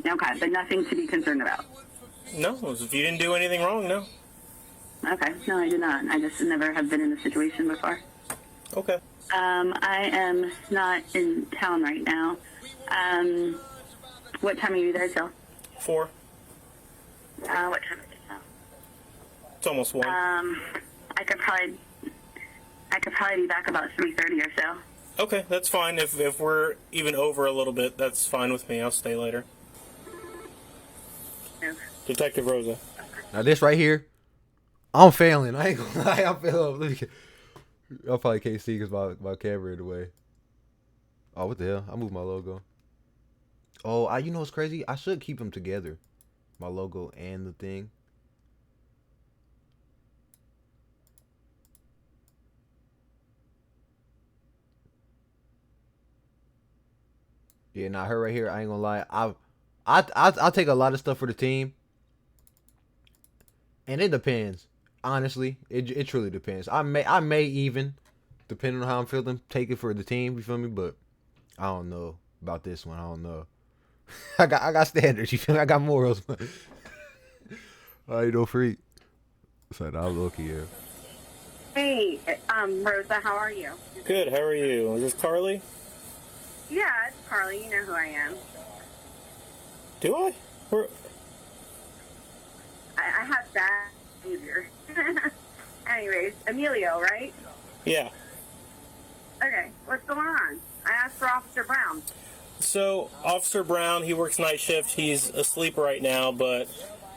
Okay, but nothing to be concerned about. No, if you didn't do anything wrong, no. Okay, no, I did not. I just never have been in this situation before. Okay. I am not in town right now. What time are you there till? 4. What time is it now? It's almost 1. I could probably be back about 3:30 or so. Okay, that's fine. If we're even over a little bit, that's fine with me. I'll stay later. Okay. Detective Rosa. Now this right here, I'm failing. I ain't gonna lie, I'm failing. Y'all probably can't see because my camera in the way. Oh, what the hell? I moved my logo. Oh, you know what's crazy? I should keep them together. My logo and the thing. Yeah, now her right here, I ain't gonna lie. I'll take a lot of stuff for the team. And it depends. Honestly, it truly depends. I may even, depending on how I'm feeling, take it for the team, you feel me? But I don't know about this one. I don't know. I got standards, you feel me? I got morals. I ain't no freak. So I'm lucky, yeah. Hey, Rosa, how are you? Good, how are you? Is this Carly? Yeah, it's Carly. You know who I am. Do I? I have bad behavior. Anyways, Emilio, right? Yeah. Okay, what's going on? I asked for Officer Brown. So, Officer Brown, he works night shift. He's asleep right now, but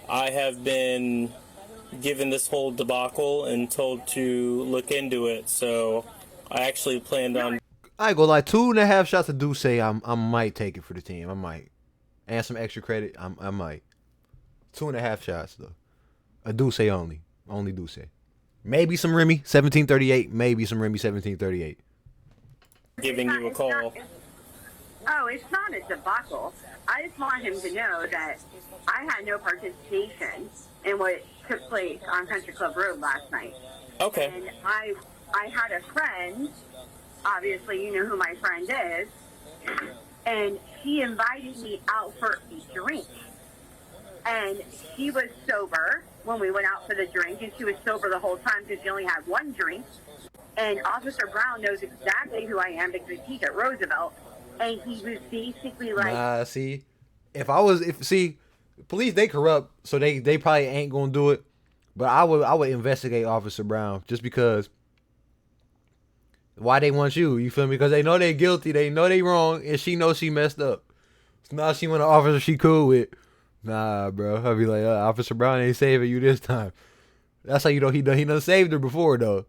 I have been given this whole debacle and told to look into it. So, I actually planned on... I ain't gonna lie, 2.5 shots of Douce, I might take it for the team. I might. And some extra credit, I might. 2.5 shots, though. A Douce only. Only Douce. Maybe some Remy, 1738. Maybe some Remy, 1738. Giving you a call. It's not a debacle. I just want him to know that I had no participation in what took place on Country Club Road last night. Okay. And I had a friend, obviously you know who my friend is, and she invited me out for a drink. And she was sober when we went out for the drink, and she was sober the whole time because she only had one drink. And Officer Brown knows exactly who I am because he's at Roosevelt. And he was basically like... see, police, they corrupt, so they probably ain't gonna do it. But I would investigate Officer Brown just because. Why they want you? You feel me? Because they know they guilty, they know they wrong, and she knows she messed up. So now she want an officer she cool with. Nah, bro. I'll be like, Officer Brown ain't saving you this time. That's how you know he done saved her before, though.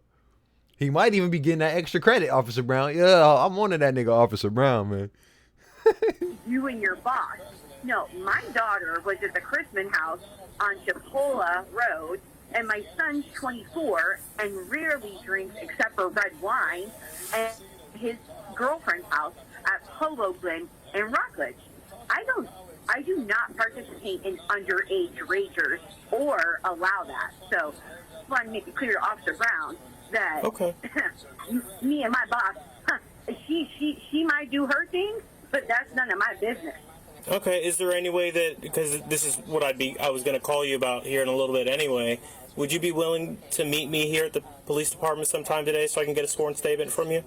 He might even be getting that extra credit, Officer Brown. Yeah, I'm one of that nigga, Officer Brown, man. You and your boss. No, my daughter was at the Christmas house on Chipola Road, and my son's 24 and rarely drinks except for red wine, and his girlfriend's house at Polo Glen in Rockledge. I do not participate in underage ragers or allow that. So I want to make it clear to Officer Brown that me and my boss, she might do her thing, but that's none of my business. Okay, is there any way that, because this is what I was going to call you about here in a little bit anyway, would you be willing to meet me here at the police department sometime today so I can get a sworn statement from you?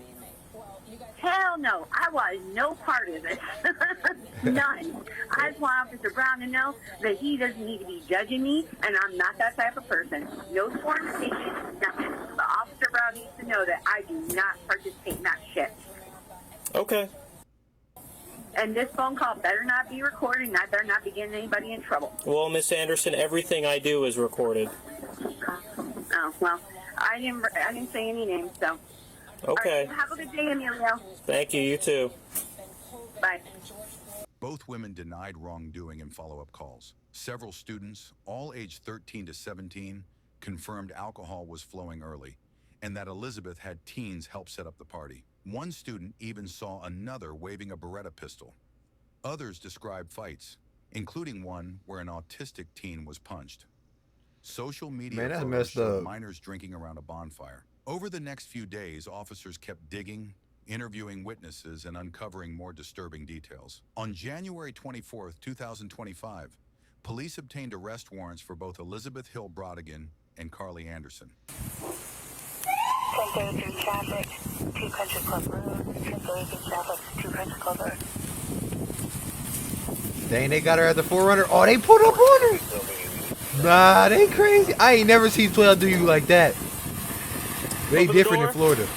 Hell no, I want no part of it. None. I just want Officer Brown to know that he doesn't need to be judging me, and I'm not that type of person. No sworn statement, nothing. But Officer Brown needs to know that I do not participate in that shit. Okay. And this phone call better not be recorded, and I better not be getting anybody in trouble. Well, Miss Anderson, everything I do is recorded. Oh, well, I didn't say any names, so. Okay. All right, have a good day, Emilio. Thank you, you too. Bye. Both women denied wrongdoing in follow-up calls. Several students, all aged 13 to 17, confirmed alcohol was flowing early, and that Elizabeth had teens help set up the party. One student even saw another waving a Beretta pistol. Others described fights, including one where an autistic teen was punched. Social media photos showed minors drinking around a bonfire. Over the next few days, officers kept digging, interviewing witnesses, and uncovering more disturbing details. On January 24, 2025, police obtained arrest warrants for both Elizabeth Hill Brodigan and Carly Anderson. 1033 traffic, 2 Country Club Road, 1033 traffic, 2 Country Club Road. Dang, they got her at the Forerunner. Oh, they put up on her. Nah, they crazy. I ain't never seen 12 do you like that. They Open the different in door. Florida.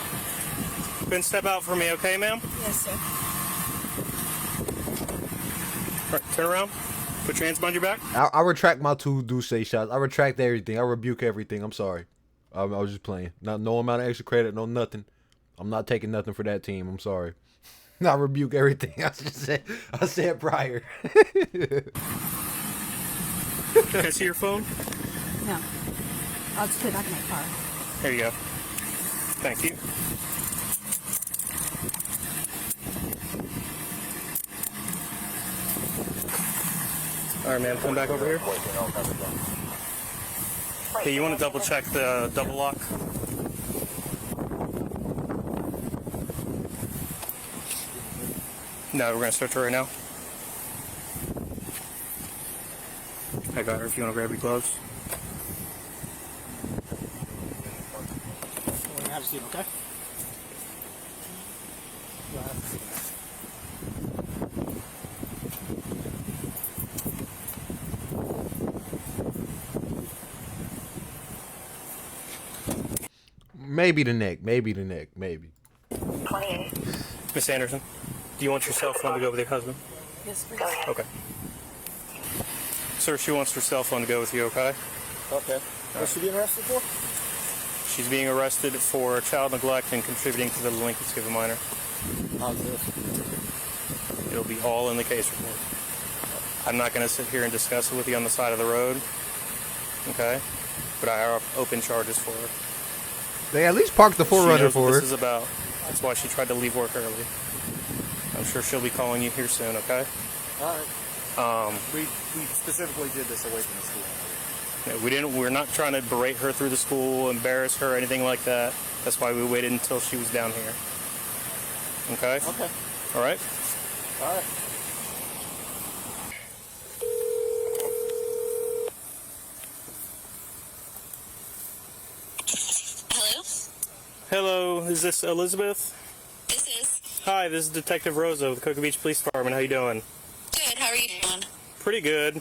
Then step out for me, okay, ma'am? Yes, sir. All right, turn around. Put your hands behind your back. I retract my 2 Douce shots. I retract everything. I rebuke everything. I'm sorry. I was just playing. No amount of extra credit, no nothing. I'm not taking nothing for that team. I'm sorry. I rebuke everything I said prior. Can I see your phone? No. I'll just put it back in my car. There you go. Thank you. All right, man, come back over here. Hey, you want to double check the double lock? No, we're going to search her right now. I got her if you want to grab your gloves. Have a seat, okay? Maybe the neck. Maybe. 28. Miss Anderson, do you want your cell phone to go with your husband? Yes, please. Okay. Sir, she wants her cell phone to go with you, okay? Okay. What's she being arrested for? She's being arrested for child neglect and contributing to the delinquency of a minor. How's this? It'll be all in the case report. I'm not going to sit here and discuss it with you on the side of the road, okay? But I have open charges for her. They at least parked the She Forerunner knows what for her. this is about. That's why she tried to leave work early. I'm sure she'll be calling you here soon, okay? All right. We specifically did this away from the school. We're not trying to berate her through the school, embarrass her, anything like that. That's why we waited until she was down here. Okay? Okay. All right? All right. Hello? Hello, is this Elizabeth? This is. Hi, this is Detective Rosa with the Cocoa Beach Police Department. How you doing? Good. How are you doing? Pretty good.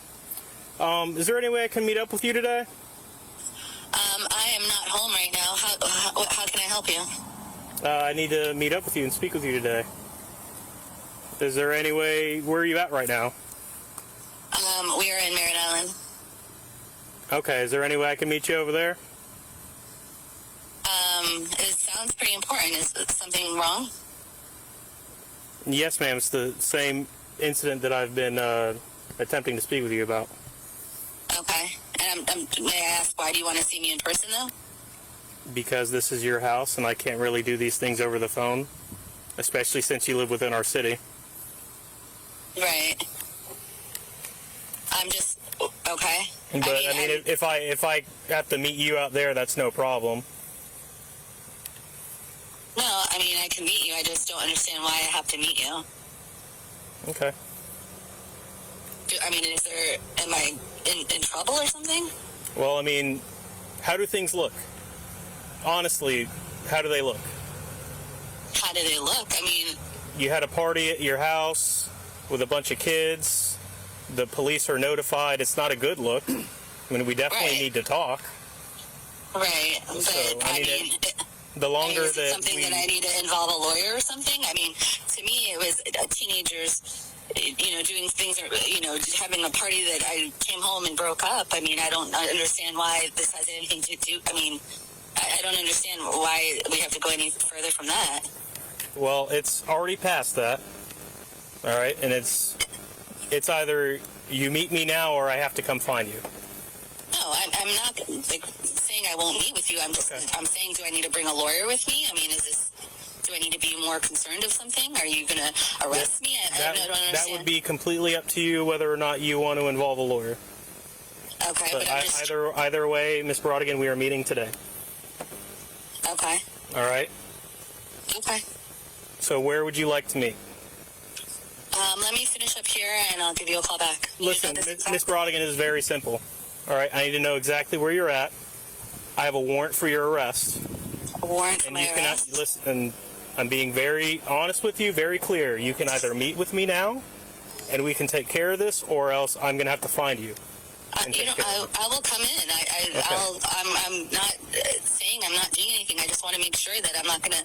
Is there any way I can meet up with you today? I am not home right now. How can I help you? I need to meet up with you and speak with you today. Is there any way, where are you at right now? We are in Merritt Island. Okay, is there any way I can meet you over there? It sounds pretty important. Is something wrong? Yes, ma'am. It's the same incident that I've been attempting to speak with you about. Okay. And may I ask, why do you want to see me in person, though? Because this is your house and I can't really do these things over the phone, especially since you live within our city. Right. I'm just okay. But I mean, if I have to meet you out there, that's no problem. No, I mean, I can meet you. I just don't understand why I have to meet you. Okay. I mean, am I in trouble or something? Well, I mean, how do things look? Honestly, how do they look? How do they look? I mean, You had a party at your house with a bunch of kids. The police are notified. It's not a good look. I mean, we definitely need to talk. right. But So, I mean, the longer is it that something we... that I need to involve a lawyer or something? I mean, to me, it was teenagers, doing things, just having a party that I came home and broke up. I mean, I don't understand why this has anything to do. I mean, I don't understand why we have to go any further from that. Well, it's already past that. All right, and it's either you meet me now or I have to come find you. No, I'm not saying I won't meet with you. I'm saying, do I need to bring a lawyer with me? I mean, do I need to be more concerned of something? Are you going to arrest me? I don't understand. That would be completely up to you whether or not you want to involve a lawyer. Okay, but either way, Miss Brodigan, we are meeting today. Okay. All right. Okay. So where would you like to meet? Let me finish up here, and I'll give you a call back. Listen, Miss Brodigan, is very simple. All right, I need to know exactly where you're at. I have a warrant for your arrest. A warrant for my arrest? Listen, I'm being very honest with you, very clear. You can either meet with me now, and we can take care of this, or else I'm going to have to find you. and You take know, care of it. I will come in. I'm not saying I'm not doing anything. I just want to make sure that I'm not gonna.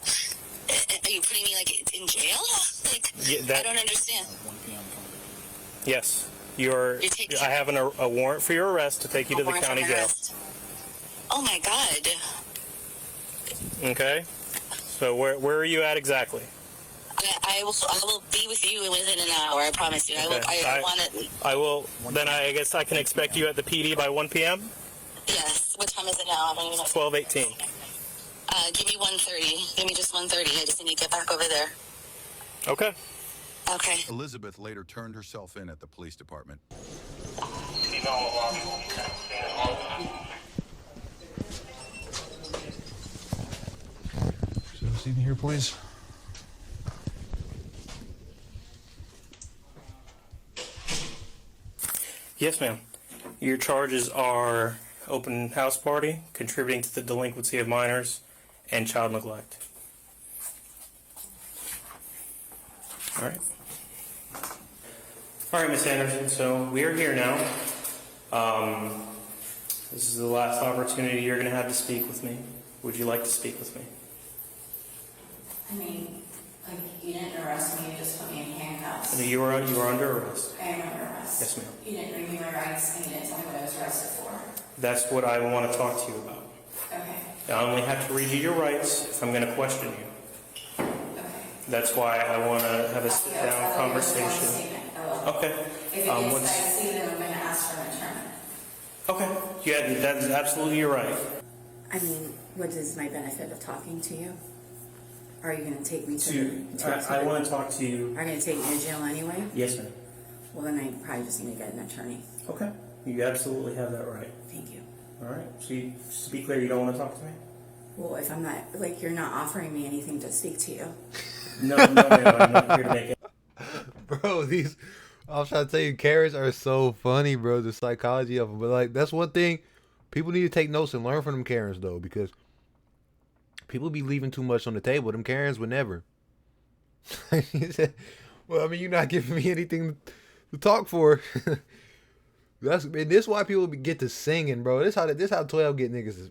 Are you putting me like in jail? Like, I don't understand. Yes, I have a warrant for your arrest to take you to the county jail. Oh my God. Okay. So where are you at exactly? I will be with you within an hour. I promise you. Okay. I want to. I will. Then I guess I can expect you at the PD by 1 p.m. Yes. What time is it now? 12:18. Give me 1:30. Give me just 1:30. I just need to get back over there. Okay. Okay. Elizabeth later turned herself in at the police department. So, see me here, please. Yes, ma'am. Your charges are open house party, contributing to the delinquency of minors, and child neglect. All right. All right, Miss Anderson. So we are here now. This is the last opportunity you're going to have to speak with me. Would you like to speak with me? I mean, like, you didn't arrest me, you just put me in handcuffs. You were under arrest. I am under arrest. Yes, ma'am. You didn't read me my rights, and you didn't tell me what I was arrested for. That's what I want to talk to you about. Okay. I only have to read you your rights if I'm going to question you. Okay. That's why I want to have a sit-down conversation. Okay. If it is spicy, then I'm going to ask for an attorney. Okay. Yeah, that's absolutely right. I mean, what is my benefit of talking to you? Are you going to take me to I want to talk to you. Are you going to take me to jail anyway? Yes, ma'am. Well, then I probably just need to get an attorney. Okay. You absolutely have that right. Thank you. All right. So, just to be clear, you don't want to talk to me? Well, if I'm not, like, you're not offering me anything to speak to you. No, ma'am. I'm not here to make it. Bro, I was trying to tell you, Karens are so funny, bro. The psychology of them. But, like, that's one thing. People need to take notes and learn from them Karens, though, because people be leaving too much on the table. Them Karens would never. He said, well, I mean, you're not giving me anything to talk for. This is why people get to singing, bro. This how 12 get niggas.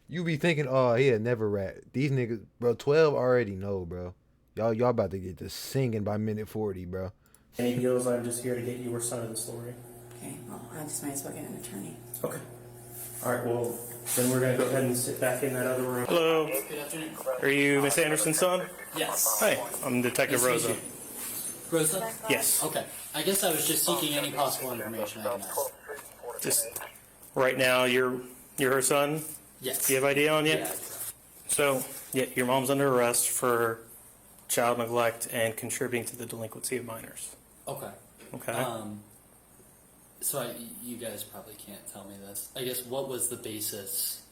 You be thinking, oh, yeah, never rat. These niggas, bro, 12 already know, bro. Y'all about to get to singing by minute 40, bro. Any deals? I'm just here to get your side of the story. Okay, well, I just might as well get an attorney. Okay. All right, well, then we're going to go ahead and sit back in that other room. Hello. Good afternoon. Are you Miss Anderson's son? Yes. Hi, I'm Detective Nice to Rosa. meet you. Rosa? Yes. Okay. I guess I was just seeking any possible information I can ask. Just right now, you're her son? Yes. Do you have ID on yet? Yeah. So, yeah, your mom's under arrest for child neglect and contributing to the delinquency of minors. Okay. Okay. So you guys probably can't tell me this. I guess what was the basis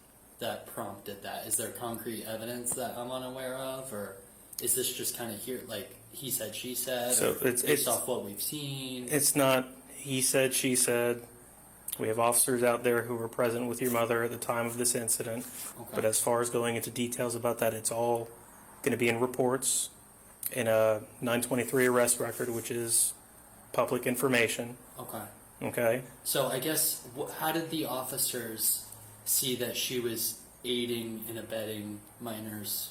that prompted that? Is there concrete evidence that I'm unaware of, or is this just kind of here, like he said, she said, So or it's based off what we've seen? It's not he said, she said. We have officers out there who were present with your mother at the time of this incident. Okay. But as far as going into details about that, it's all going to be in reports, in a 923 arrest record, which is public information. Okay. Okay. So I guess, how did the officers see that she was aiding and abetting minors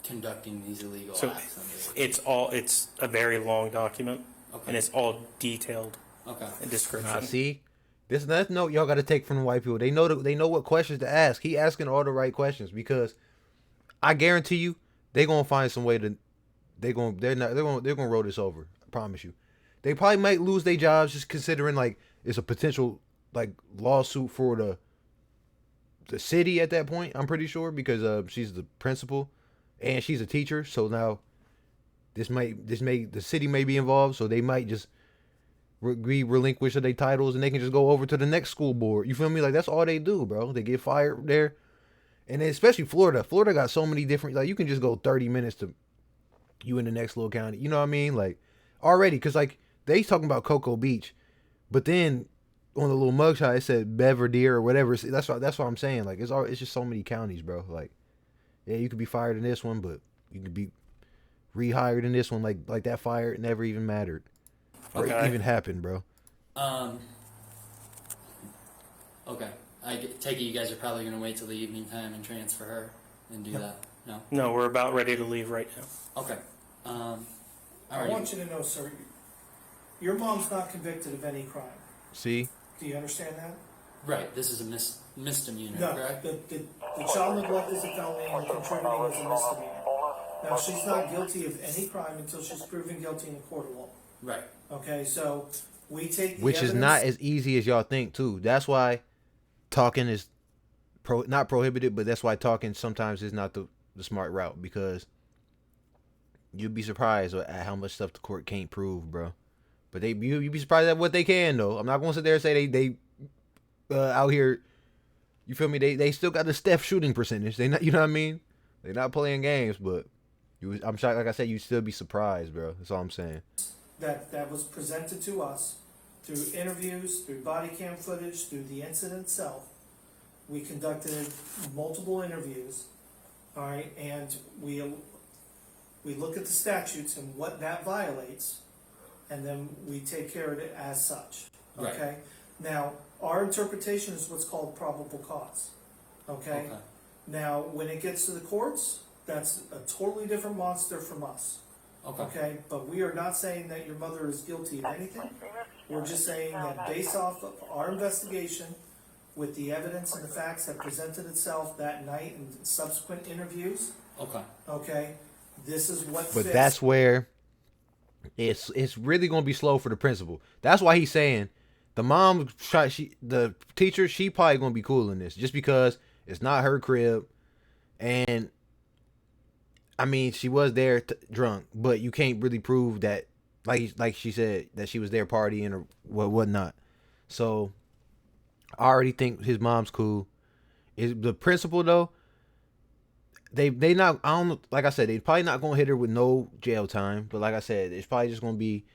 conducting these illegal So acts? it's a very long document, Okay. and it's all detailed. Okay. In description. Nah, see, that's note y'all got to take from the white people. They know what questions to ask. He asking all the right questions because I guarantee you they gonna find some way to they're gonna roll this over. I promise you. They probably might lose their jobs just considering like it's a potential like lawsuit for the city at that point. I'm pretty sure because she's the principal and she's a teacher. So now the city may be involved. So they might just relinquish their titles and they can just go over to the next school board. You feel me? Like that's all they do, bro. They get fired there. And then especially Florida. Florida got so many different, like you can just go 30 minutes to you in the next little county. You know what I mean? Like already, cause like they talking about Cocoa Beach, but then on the little mugshot it said Belvedere or whatever. That's what I'm saying. Like it's just so many counties, bro. Like yeah, you could be fired in this one, but you could be rehired in this one. Like that fire never even mattered or Okay. even happened, bro. Okay. Take it you guys are probably going to wait till the evening time and transfer her and do that. No. No, we're about ready to leave right now. Okay. I want you to know, sir, your mom's not convicted of any crime. See? Do you understand that? Right. This is a misdemeanor, No, correct? the child neglect is a felony and the contributing is a misdemeanor. Now, she's not guilty of any crime until she's proven guilty in a court of law. Right. Okay, so we take the Which is evidence- not as easy as y'all think, too. That's why talking is not prohibited, but that's why talking sometimes is not the smart route, because you'd be surprised at how much stuff the court can't prove, bro. But you'd be surprised at what they can, though. I'm not going to sit there and say they out here, you feel me? They still got the Steph shooting percentage. They not, you know what I mean? They're not playing games, but I'm shocked. Like I said, you'd still be surprised, bro. That's all I'm saying. that was presented to us through interviews, through body cam footage, through the incident itself. We conducted multiple interviews, all right, and we look at the statutes and what that violates, and then we take care of it as such. Right. Okay. Now, our interpretation is what's called probable cause. Okay. Now, when it gets to the courts, that's a totally different monster from us. Okay. But we are not saying that your mother is guilty of anything. We're just saying that based off of our investigation, with the evidence and the facts that presented itself that night and subsequent interviews. Okay. This is what. But fits. that's where it's really gonna be slow for the principal. That's why he's saying the mom, the teacher, she probably gonna be cool in this, just because it's not her crib, and I mean she was there drunk, but you can't really prove that, like she said, that she was there partying or whatnot. So I already think his mom's cool. Is the principal though? They not, I don't know, like I said, they probably not gonna hit her with no jail time, but like I said, it's probably just gonna be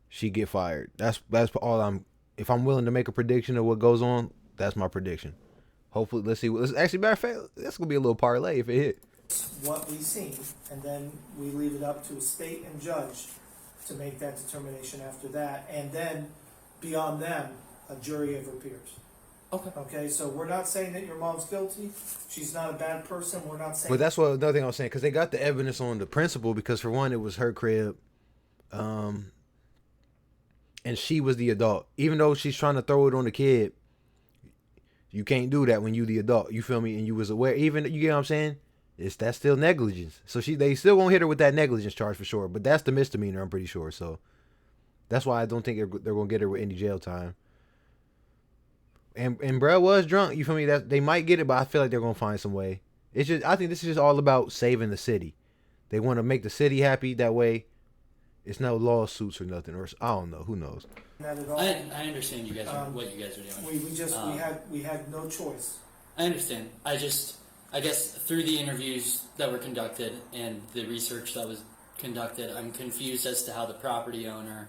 she get fired. That's all if I'm willing to make a prediction of what goes on, that's my prediction. Hopefully, let's see. Actually, matter of fact, that's gonna be a little parlay if it hit. What we've seen, and then we leave it up to a state and judge to make that determination after that, and then beyond them, a jury of her peers. Okay, so we're not saying that your mom's guilty. She's not a bad person. We're not saying. But that's what another thing I was saying, because they got the evidence on the principal, because for one, it was her crib, and she was the adult. Even though she's trying to throw it on the kid, you can't do that when you the adult. You feel me? And you was aware. Even, you get what I'm saying? That's still negligence. So they still gonna hit her with that negligence charge for sure. But that's the misdemeanor, I'm pretty sure. So that's why I don't think they're gonna get her with any jail time. And bro was drunk. You feel me? That they might get it, but I feel like they're gonna find some way. It's just, I think this is just all about saving the city. They want to make the city happy. That way, it's no lawsuits or nothing. Or I don't know. Who knows? Not at all. I understand you guys what you guys are doing. We had no choice. I understand. I guess through the interviews that were conducted and the research that was conducted, I'm confused as to how the property owner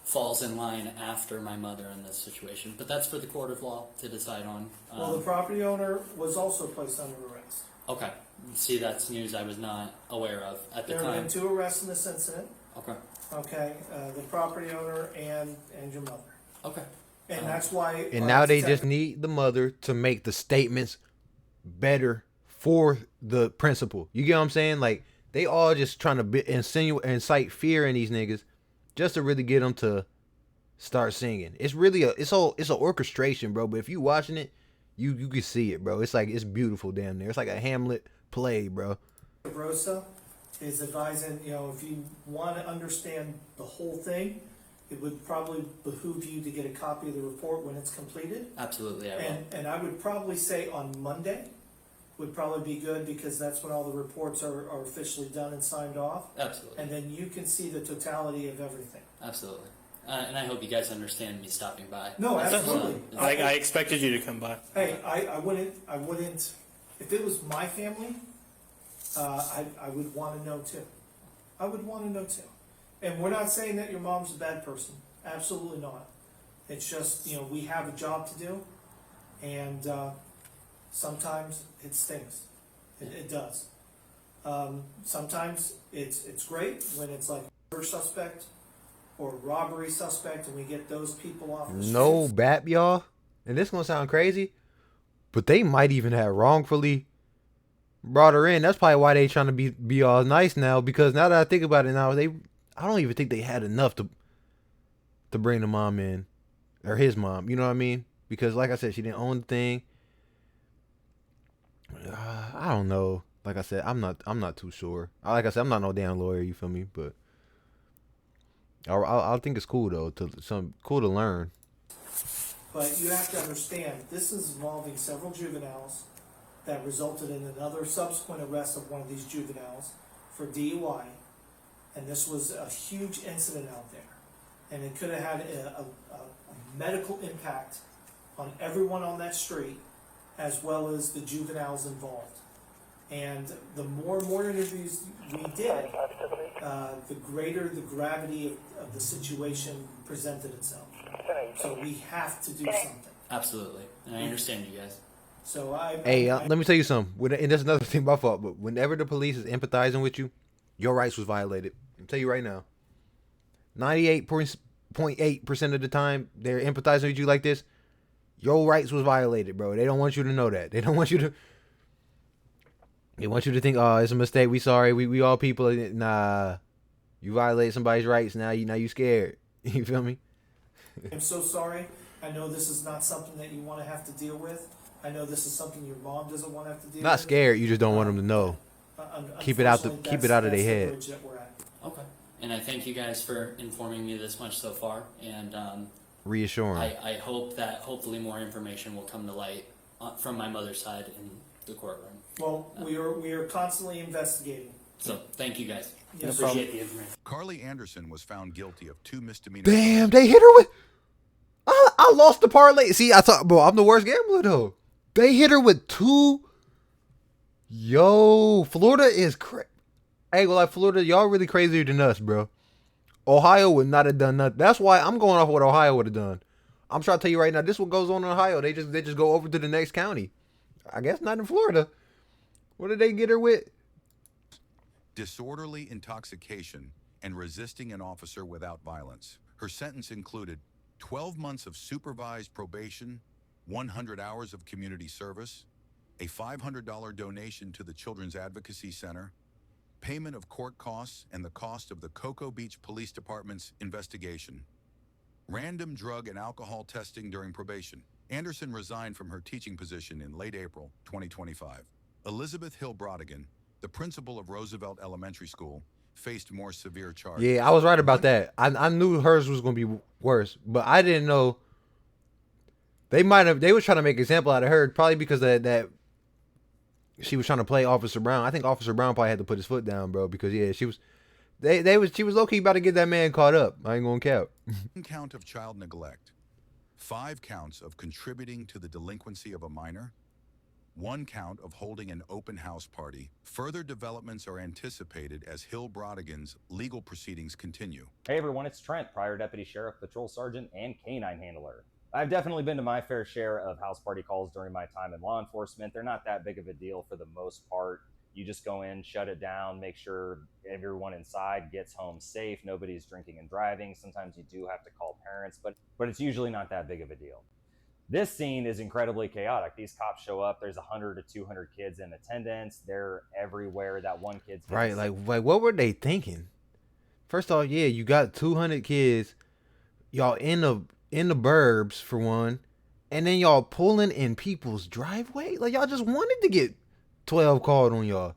falls in line after my mother in this situation. But that's for the court of law to decide on. Well, the property owner was also placed under arrest. Okay. See, that's news I was not aware of at the There time. have been 2 arrests in this incident. Okay. Okay, the property owner and your mother. Okay. And that's why. And now they just need the mother to make the statements better for the principal. You get what I'm saying? Like, they all just trying to incite fear in these niggas, just to really get them to start singing. It's really it's an orchestration, bro. But if you watching it, you can see it, bro. It's like, it's beautiful damn near. It's like a Hamlet play, bro. Rosa is advising, if you want to understand the whole thing, it would probably behoove you to get a copy of the report when it's completed. Absolutely, I will. And I would probably say on Monday would probably be good, because that's when all the reports are officially done and signed off. Absolutely. And then you can see the totality of everything. Absolutely. And I hope you guys understand me stopping by. No, absolutely. I expected you to come by. Hey, I wouldn't, if it was my family, I would want to know too. I would want to know too. And we're not saying that your mom's a bad person. Absolutely not. It's just, we have a job to do, and sometimes it stings. It does. Sometimes it's great when it's like murder suspect or robbery suspect, and we get those people off the No streets. BAP, y'all. and this gonna sound crazy, but they might even have wrongfully brought her in. That's probably why they trying to be all nice now, because now that I think about it now, I don't even think they had enough to bring the mom in, or his mom, you know what I mean? Because like I said, she didn't own the thing. I don't know. Like I said, I'm not too sure. Like I said, I'm not no damn lawyer, you feel me? But I think it's cool though, cool to learn. But you have to understand, this is involving several juveniles that resulted in another subsequent arrest of one of these juveniles for DUI, and this was a huge incident out there, and it could have had a medical impact on everyone on that street, as well as the juveniles involved. And the more and more interviews we did, the greater the gravity of the situation presented itself. So we have to do something. Absolutely, and I understand you guys. So let me tell you something. And that's another thing, my fault. But whenever the police is empathizing with you, your rights was violated. I'll tell you right now. 98.8% of the time they're empathizing with you like this, your rights was violated, bro. They don't want you to know that. They don't want you to. They want you to think, oh, it's a mistake. We sorry. We all people. Nah, you violate somebody's rights. Now you scared. You feel me? I'm so sorry. I know this is not something that you want to have to deal with. I know this is something your mom doesn't want to have to deal with. Not scared. You just don't want them to know. Keep it out of their head. Okay. And I thank you guys for informing me this much so far, and reassuring. I hope that hopefully more information will come to light from my mother's side in the courtroom. Well, we are constantly investigating. So thank you guys. Yes, appreciate the information. Carly Anderson was found guilty of 2 misdemeanor. Damn, they hit her with. I lost the parlay. See, I thought, bro, I'm the worst gambler though. They hit her with 2. Yo, Florida is crazy. Hey, well, like Florida, y'all really crazier than us, bro. Ohio would not have done nothing. That's why I'm going off what Ohio would have done. I'm trying to tell you right now, this is what goes on in Ohio. They just go over to the next county. I guess not in Florida. What did they get her with? Disorderly intoxication and resisting an officer without violence. Her sentence included 12 months of supervised probation, 100 hours of community service, a $500 donation to the Children's Advocacy Center, payment of court costs and the cost of the Cocoa Beach Police Department's investigation, random drug and alcohol testing during probation. Anderson resigned from her teaching position in late April 2025. Elizabeth Hill Brodigan, the principal of Roosevelt Elementary School, faced more severe charges. Yeah, I was right about that. I knew hers was going to be worse, but I didn't know. They were trying to make an example out of her, probably because that she was trying to play Officer Brown. I think Officer Brown probably had to put his foot down, bro, because yeah, she was low-key about to get that man caught up. I ain't gonna count. 1 count of child neglect, 5 counts of contributing to the delinquency of a minor, 1 count of holding an open house party. Further developments are anticipated as Hill Brodigan's legal proceedings continue. Hey everyone, it's Trent, prior deputy sheriff, patrol sergeant, and canine handler. I've definitely been to my fair share of house party calls during my time in law enforcement. They're not that big of a deal for the most part. You just go in, shut it down, make sure everyone inside gets home safe, nobody's drinking and driving. Sometimes you do have to call parents, but it's usually not that big of a deal. This scene is incredibly chaotic. These cops show up. There's 100 to 200 kids in attendance. They're everywhere. That one kid's right. Like what were they thinking? First off, yeah, you got 200 kids, y'all in the burbs for one, and then y'all pulling in people's driveway. Like y'all just wanted to get 12 called on y'all.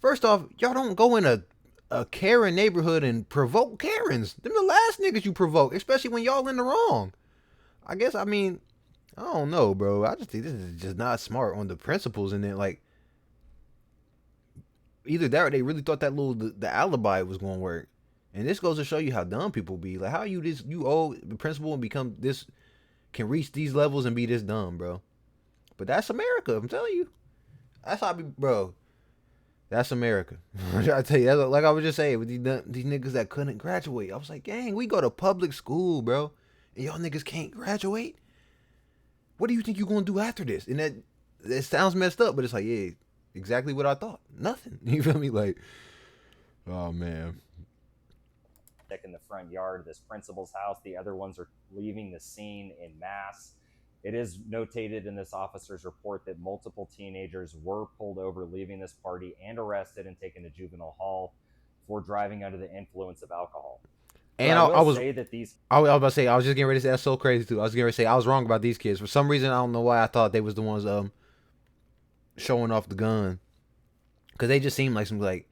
First off, y'all don't go in a Karen neighborhood and provoke Karens. Them the last niggas you provoke, especially when y'all in the wrong. I guess, I mean, I don't know, bro. I just think this is just not smart on the principles. And then, like, either that or they really thought that the alibi was going to work. And this goes to show you how dumb people be. Like, how you old the principal and become this, can reach these levels and be this dumb, bro. But that's America, I'm telling you. That's how I be, bro. That's America. I tell you, that's, like I was just saying, with these niggas that couldn't graduate. I was like, gang, we go to public school, bro. And y'all niggas can't graduate? What do you think you're going to do after this? And that sounds messed up, but it's like, yeah, exactly what I thought. Nothing. You feel me? Like, oh, man. In the front yard of this principal's house. The other ones are leaving the scene in mass. It is notated in this officer's report that multiple teenagers were pulled over leaving this party and arrested and taken to juvenile hall for driving under the influence of alcohol. But And I I will was, say that these I was about to say, I was just getting ready to say that's so crazy too. I was getting ready to say I was wrong about these kids for some reason. I don't know why I thought they was the ones showing off the gun, because they just seemed like some like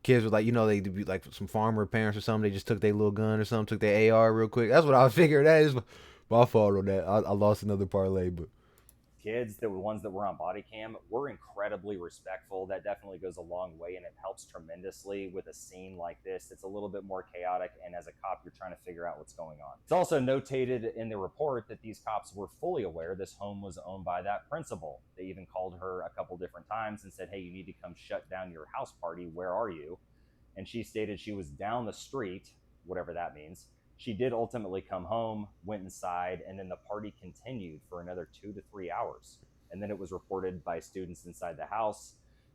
kids with like, you know, they'd be like some farmer parents or something. They just took their little gun or something, took their AR real quick. That's what I was figuring. That is my fault on that. I lost another parlay, but kids, that were ones that were on body cam, were incredibly respectful. That definitely goes a long way, and it helps tremendously with a scene like this. It's a little bit more chaotic, and as a cop, you're trying to figure out what's going on. It's also notated in the report that these cops were fully aware this home was owned by that principal. They even called her a couple different times and said, hey, you need to come shut down your house party. Where are you? And she stated she was down the street, whatever that means. She did ultimately come home, went inside, and then the party continued for another 2 to 3 hours. And then it was reported by students inside the house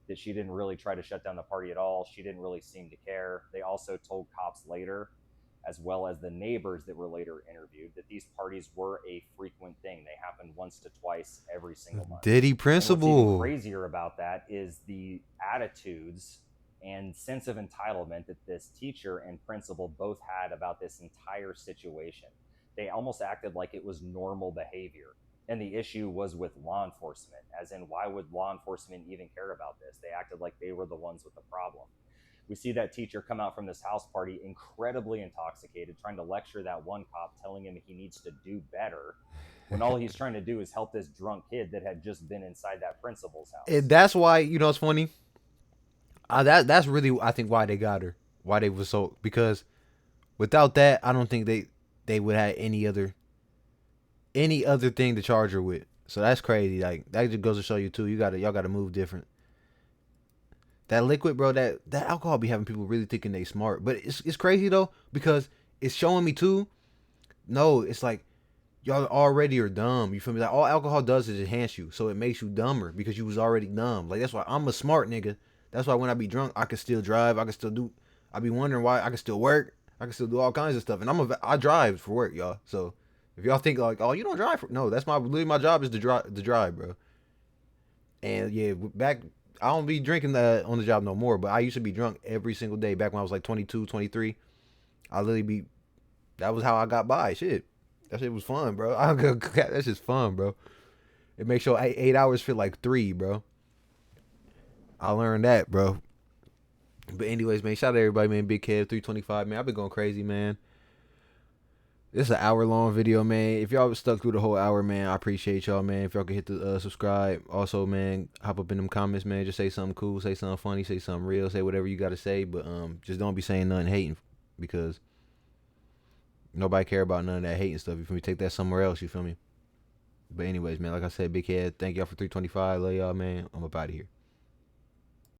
that she didn't really try to shut down the party at all. She didn't really seem to care. They also told cops later, as well as the neighbors that were later interviewed, that these parties were a frequent thing. They happened once to twice every single month. Diddy And principal. what's even crazier about that is the attitudes and sense of entitlement that this teacher and principal both had about this entire situation. They almost acted like it was normal behavior. And the issue was with law enforcement, as in, why would law enforcement even care about this? They acted like they were the ones with the problem. We see that teacher come out from this house party incredibly intoxicated, trying to lecture that one cop, telling him he needs to do better, when all he's trying to do is help this drunk kid that had just been inside that principal's house. And that's why, you know, it's funny. That's really, I think, why they got her. Why they was so, because without that, I don't think they would have any other thing to charge her with. So that's crazy. Like, that just goes to show you too. Y'all gotta move different. That liquid, bro, that alcohol be having people really thinking they smart. But it's crazy though, because it's showing me too. No, it's like y'all already are dumb. You feel me? Like, all alcohol does is enhance you, so it makes you dumber because you was already dumb. Like, that's why I'm a smart nigga. That's why when I be drunk, I can still drive. I can still do. I be wondering why I can still work. I can still do all kinds of stuff. And I drive for work, y'all. So if y'all think like, oh, you don't drive, no, that's literally my job is to drive, bro. And yeah, back, I don't be drinking on the job no more. But I used to be drunk every single day back when I was like 22, 23. I literally that was how I got by. Shit, that shit was fun, bro. That's just fun, bro. It makes your 8 hours feel like 3, bro. I learned that, bro. But anyways, man, shout out to everybody, man. Big Kev 325, man. I've been going crazy, man. This is an hour-long video, man. If y'all stuck through the whole hour, man, I appreciate y'all, man. If y'all can hit the subscribe. Also, man, hop up in them comments, man. Just say something cool, say something funny, say something real, say whatever you got to say. But just don't be saying nothing hating, because nobody care about none of that hating stuff. You feel me? Take that somewhere else, you feel me? But anyways, man, like I said, Big Head, thank y'all for 325. Love y'all, man. I'm up out of here.